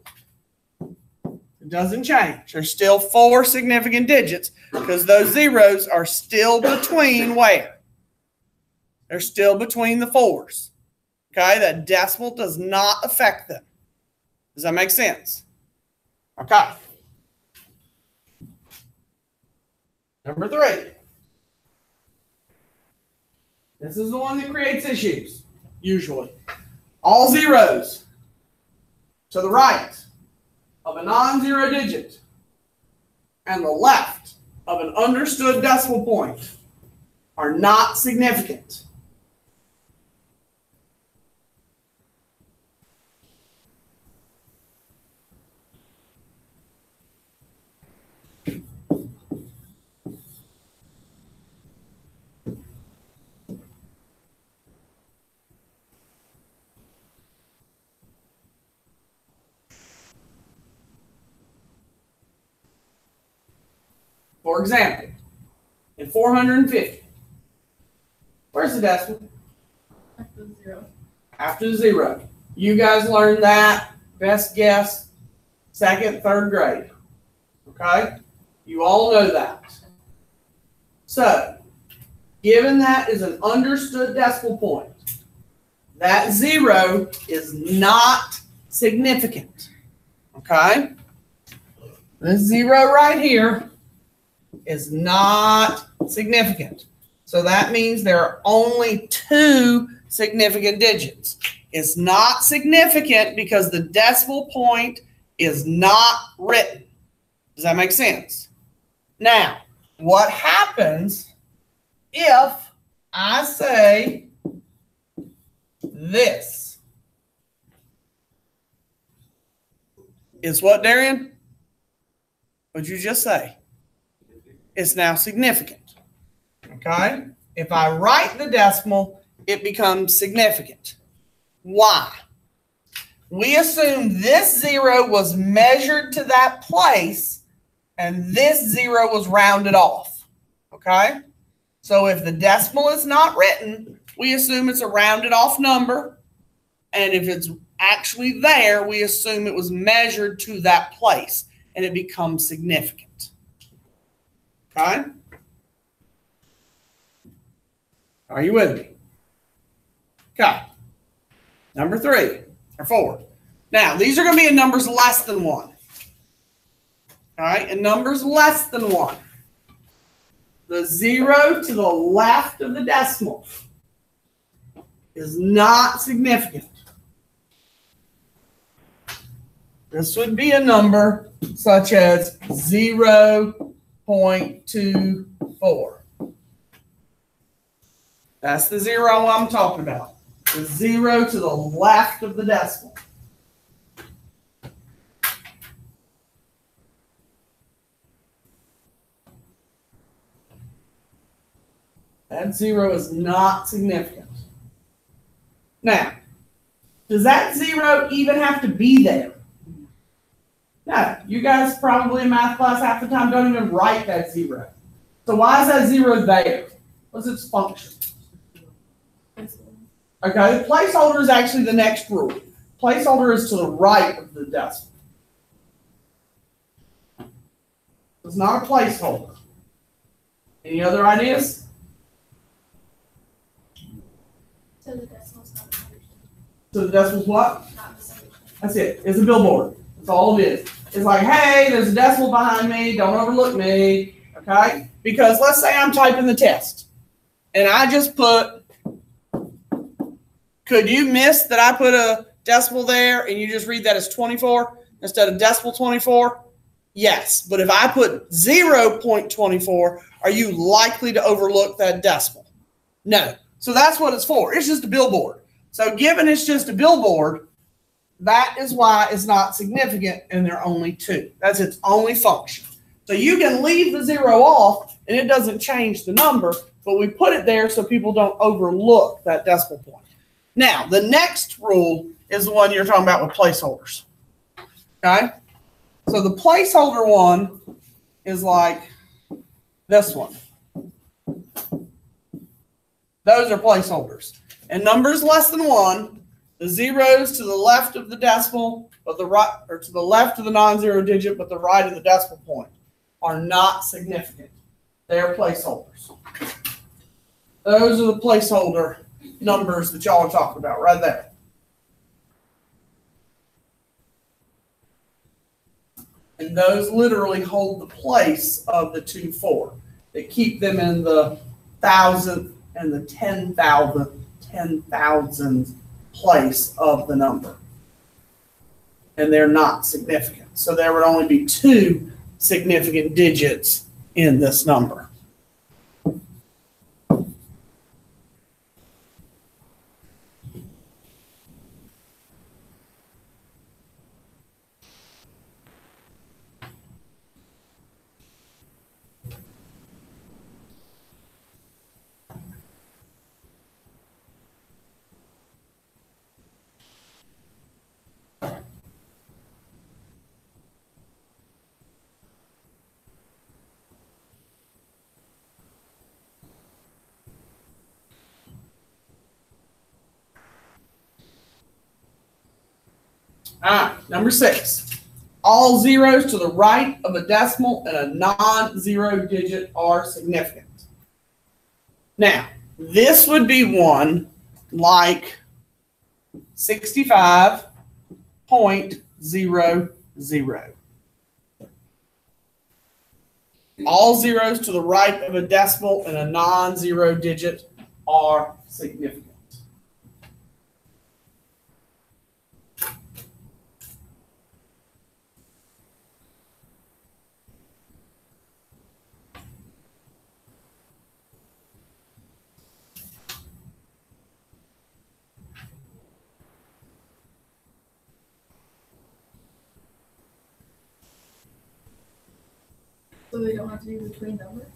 It doesn't change. There's still 4 significant digits because those zeros are still between where? They're still between the 4s. Okay, that decimal does not affect them. Does that make sense? Okay. Number 3. This is the one that creates issues, usually. All zeros to the right of a non-zero digit and the left of an understood decimal point are not significant. For example, in 450, where's the decimal? After the 0. After the 0. You guys learned that, best guess, 2nd, 3rd grade. Okay? You all know that. So, given that is an understood decimal point, that 0 is not significant. Okay? This 0 right here is not significant. So that means there are only 2 significant digits. It's not significant because the decimal point is not written. Does that make sense? Now, what happens if I say this? Is what, Darian? What'd you just say? It's now significant. Okay? If I write the decimal, it becomes significant. Why? We assume this 0 was measured to that place and this 0 was rounded off. Okay? So if the decimal is not written, we assume it's a rounded off number. And if it's actually there, we assume it was measured to that place and it becomes significant. Okay? Are you with me? Okay. Number 3 or 4. Now, these are going to be in numbers less than 1. All right? In numbers less than 1. The 0 to the left of the decimal is not significant. This would be a number such as 0.24. That's the 0 I'm talking about. The 0 to the left of the decimal. That 0 is not significant. Now, does that 0 even have to be there? No, you guys probably in math class half the time don't even write that 0. So why is that 0 there? What's its function? Okay, the placeholder is actually the next rule. Placeholder is to the right of the decimal. It's not a placeholder. Any other ideas? So the decimal's not misunderstood. So the decimal's what? Not misunderstood. That's it. It's a billboard. That's all it is. It's like, hey, there's a decimal behind me. Don't overlook me. Okay? Because let's say I'm typing the test. And I just put, could you miss that I put a decimal there and you just read that as 24 instead of decimal 24? Yes. But if I put 0.24, are you likely to overlook that decimal? No. So that's what it's for. It's just a billboard. So given it's just a billboard, that is why it's not significant and there are only 2. That's its only function. So you can leave the 0 off and it doesn't change the number, but we put it there so people don't overlook that decimal point. Now, the next rule is the one you're talking about with placeholders. Okay? So the placeholder one is like this one. Those are placeholders. And numbers less than 1, the 0s to the left of the decimal, but the right, or to the left of the non-zero digit, but the right of the decimal point, are not significant. They're placeholders. Those are the placeholder numbers that y'all are talking about right there. And those literally hold the place of the 2, 4. They keep them in the 1,000th and the 10,000th place of the number. And they're not significant. So there would only be 2 significant digits in this number. Number 6. All zeros to the right of a decimal and a non-zero digit are significant. Now, this would be one like 65.02. 0. All zeros to the right of a decimal and a non-zero digit are significant. So they don't have to be between numbers?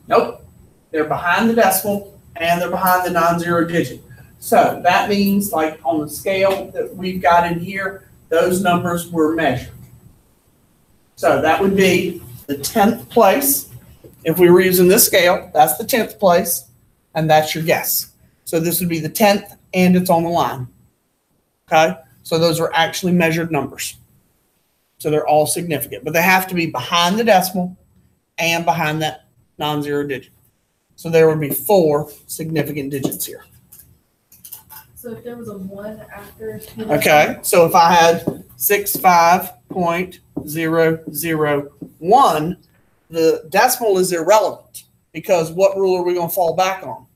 Nope. They're behind the decimal and they're behind the non-zero digit. So that means like on the scale that we've got in here, those numbers were measured. So that would be the 10th place. If we were using this scale, that's the 10th place, and that's your guess. So this would be the 10th, and it's on the line. Okay? So those are actually measured numbers. So they're all significant, but they have to be behind the decimal and behind that non-zero digit. So there would be 4 significant digits here. So if there was a 1 after. Okay, so if I had 65.001, the decimal is irrelevant because what rule are we going to fall back on?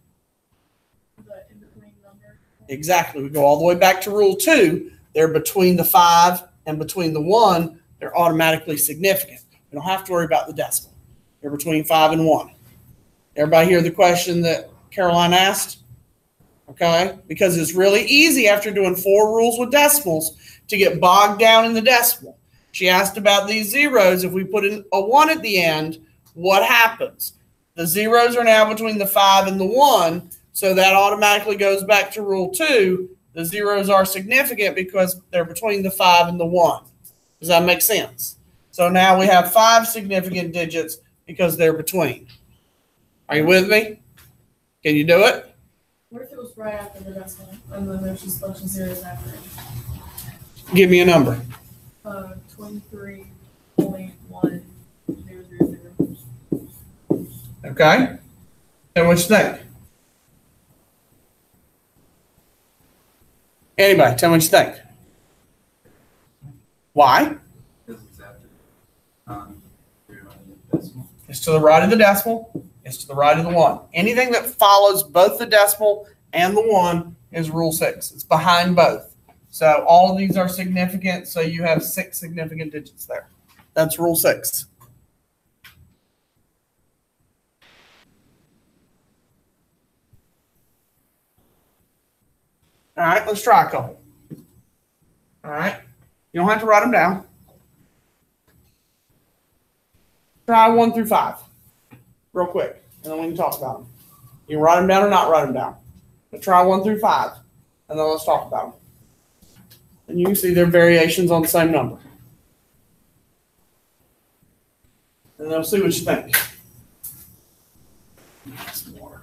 The in between number. Exactly. We go all the way back to rule 2. They're between the 5 and between the 1. They're automatically significant. We don't have to worry about the decimal. They're between 5 and 1. Everybody hear the question that Caroline asked? Okay, because it's really easy after doing 4 rules with decimals to get bogged down in the decimal. She asked about these zeros. If we put in a 1 at the end, what happens? The zeros are now between the 5 and the 1, so that automatically goes back to rule 2. The zeros are significant because they're between the 5 and the 1. Does that make sense? So now we have 5 significant digits because they're between. Are you with me? Can you do it? What if it was right after the decimal and then there's just a bunch of zeros after it? Give me a number. 23.1000. Okay. And what you think? Anybody, tell me what you think. Why? Because it's after the decimal. It's to the right of the decimal. It's to the right of the 1. Anything that follows both the decimal and the 1 is rule 6. It's behind both. So all of these are significant. So you have 6 significant digits there. That's rule 6. All right, let's try a couple. All right. You don't have to write them down. Try 1 through 5 real quick, and then we can talk about them. You can write them down or not write them down. But try 1 through 5, and then let's talk about them. And you can see their variations on the same number. And then we'll see what you think. Some water.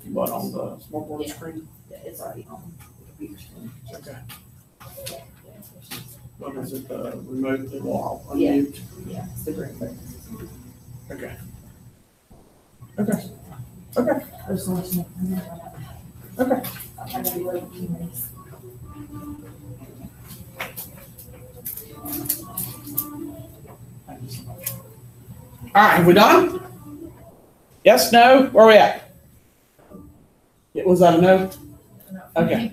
What, on the smartboard screen? It's already on the computer screen. Okay. What is it, the remote, the wall, Yeah. unmute? Yeah, it's the green button. Okay. Okay. Okay. I just want to know. Okay. I'm gonna be waiting a few minutes. All right, have we done? Yes, no, where are we at? Was that a no? Okay.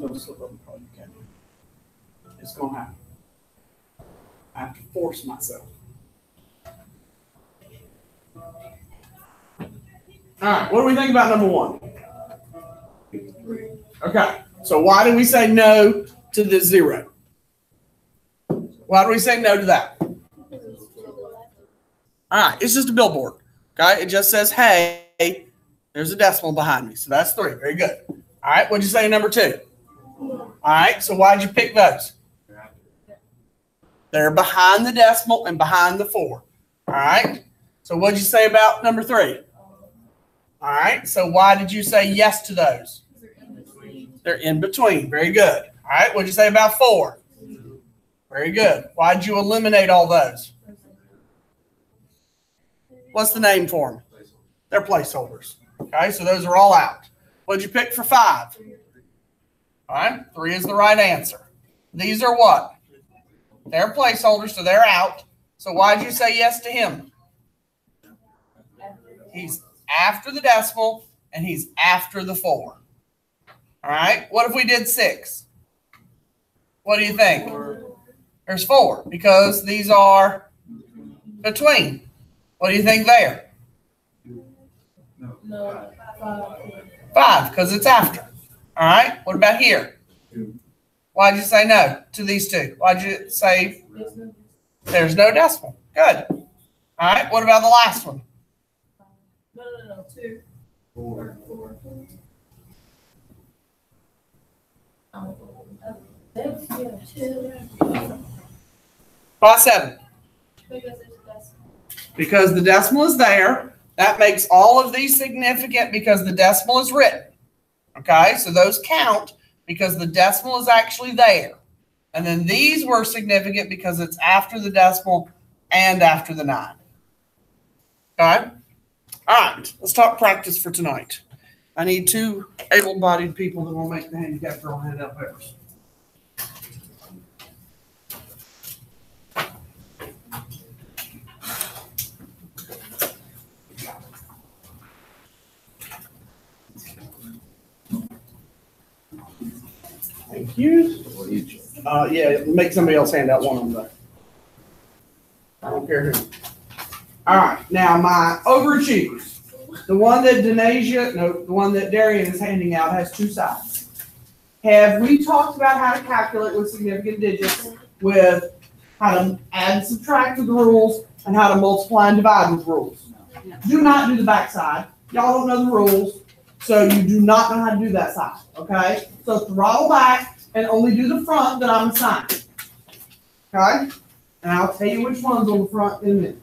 most of them probably can. It's gonna happen. I have to force myself. All right, what do we think about number one? Okay, so why do we say no to the 0? Why do we say no to that? All right, it's just a billboard. Okay, it just says, hey, there's a decimal behind me. So that's 3. Very good. All right, what'd you say number 2? All right, so why'd you pick those? They're behind the decimal and behind the 4. All right, so what'd you say about number 3? All right, so why did you say yes to those? They're in between. Very good. All right, what'd you say about 4? Very good. Why'd you eliminate all those? What's the name for them? They're placeholders. Okay, so those are all out. What'd you pick for 5? All right, 3 is the right answer. These are what? They're placeholders, so they're out. So why'd you say yes to him? He's after the decimal, and he's after the 4. All right, what if we did 6? What do you think? There's 4, because these are between. What do you think there? No. 5, because it's after. All right, what about here? Why'd you say no to these 2? Why'd you say there's no decimal? Good. All right, what about the last one? No. 2. 4. Why 7? Because the decimal is there. That makes all of these significant because the decimal is written. Okay, so those count because the decimal is actually there. And then these were significant because it's after the decimal and after the 9. Okay? All right, let's talk practice for tonight. I need 2 able-bodied people that will make the handicap girl hand out papers. Thank you. Yeah, make somebody else hand out one of them. I don't care who. All right, now my overachievers. The one that the one that Darian is handing out has 2 sides. Have we talked about how to calculate with significant digits, with how to add and subtract with the rules, and how to multiply and divide with rules? Do not do the back side. Y'all don't know the rules, so you do not know how to do that side, okay? So throttle back and only do the front that I'm assigning, okay? And I'll tell you which one's on the front in a minute.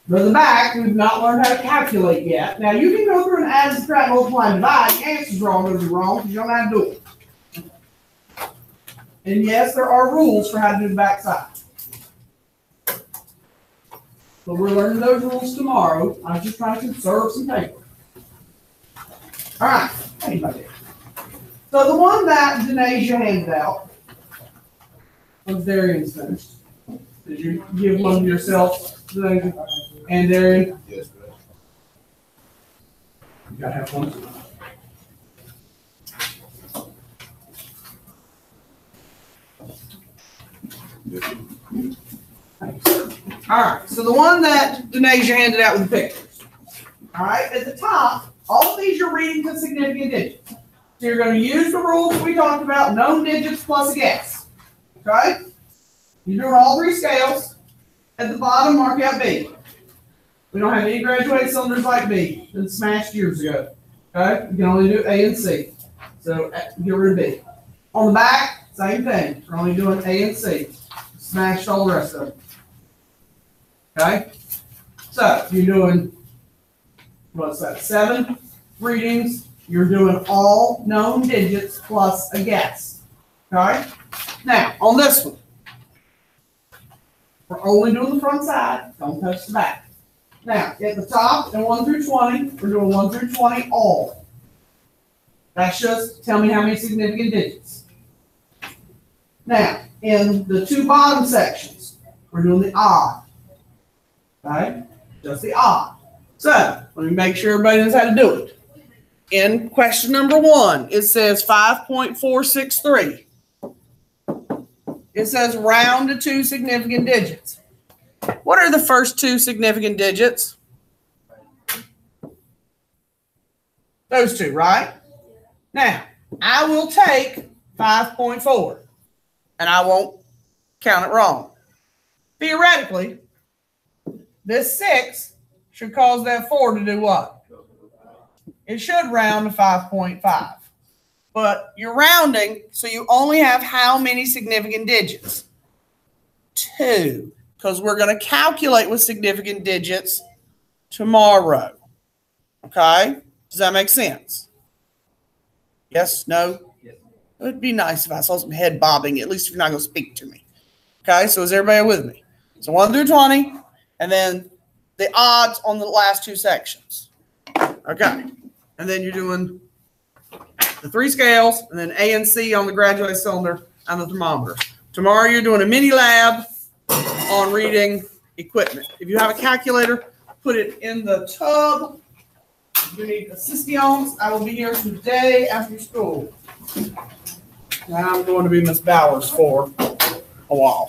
But the back, we've not learned how to calculate yet. Now, you can go through and add, subtract, multiply, and divide. The answer's wrong, it'll be wrong, because you don't know how to do it. And yes, there are rules for how to do the back side. But we're learning those rules tomorrow. I'm just trying to conserve some paper. All right. Anybody? So the one that Denasia handed out, once Darian's finished, did you give one to yourself, Denasia? And Darian? Yes, You gotta have one. All right, so the one that Denasia handed out with the pictures. All right, at the top, all of these you're reading to significant digits. So you're going to use the rules we talked about, known digits plus a guess. Okay? You're doing all 3 scales. At the bottom, mark out B. We don't have any graduated cylinders like B. Been smashed years ago. Okay? You can only do A and C. So get rid of B. On the back, same thing. We're only doing A and C. Smashed all the rest of them. Okay? So you're doing, what's that, 7 readings. You're doing all known digits plus a guess. Okay? Now, on this one, we're only doing the front side. Don't touch the back. Now, at the top, in 1 through 20, we're doing 1 through 20 all. That's just tell me how many significant digits. Now, in the 2 bottom sections, we're doing the odd. Okay? Just the odd. So, let me make sure everybody knows how to do it. in question number 1, it says 5.463. It says round to 2 significant digits. What are the first 2 significant digits? Those 2, right? Now, I will take 5.4 and I won't count it wrong. Theoretically, this 6 should cause that 4 to do what? It should round to 5.5. But you're rounding, so you only have how many significant digits? 2. Because we're going to calculate with significant digits tomorrow. Okay? Does that make sense? Yes? No? Yes. It would be nice if I saw some head bobbing, at least if you're not going to speak to me. Okay? So is everybody with me? So 1 through 20, and then the odds on the last 2 sections. Okay. And then you're doing the 3 scales, and then A and C on the graduated cylinder and the thermometer. Tomorrow you're doing a mini lab on reading equipment. If you have a calculator, put it in the tub. If you need assistance, I will be here today after school. And I'm going to be Miss Bowers for a while.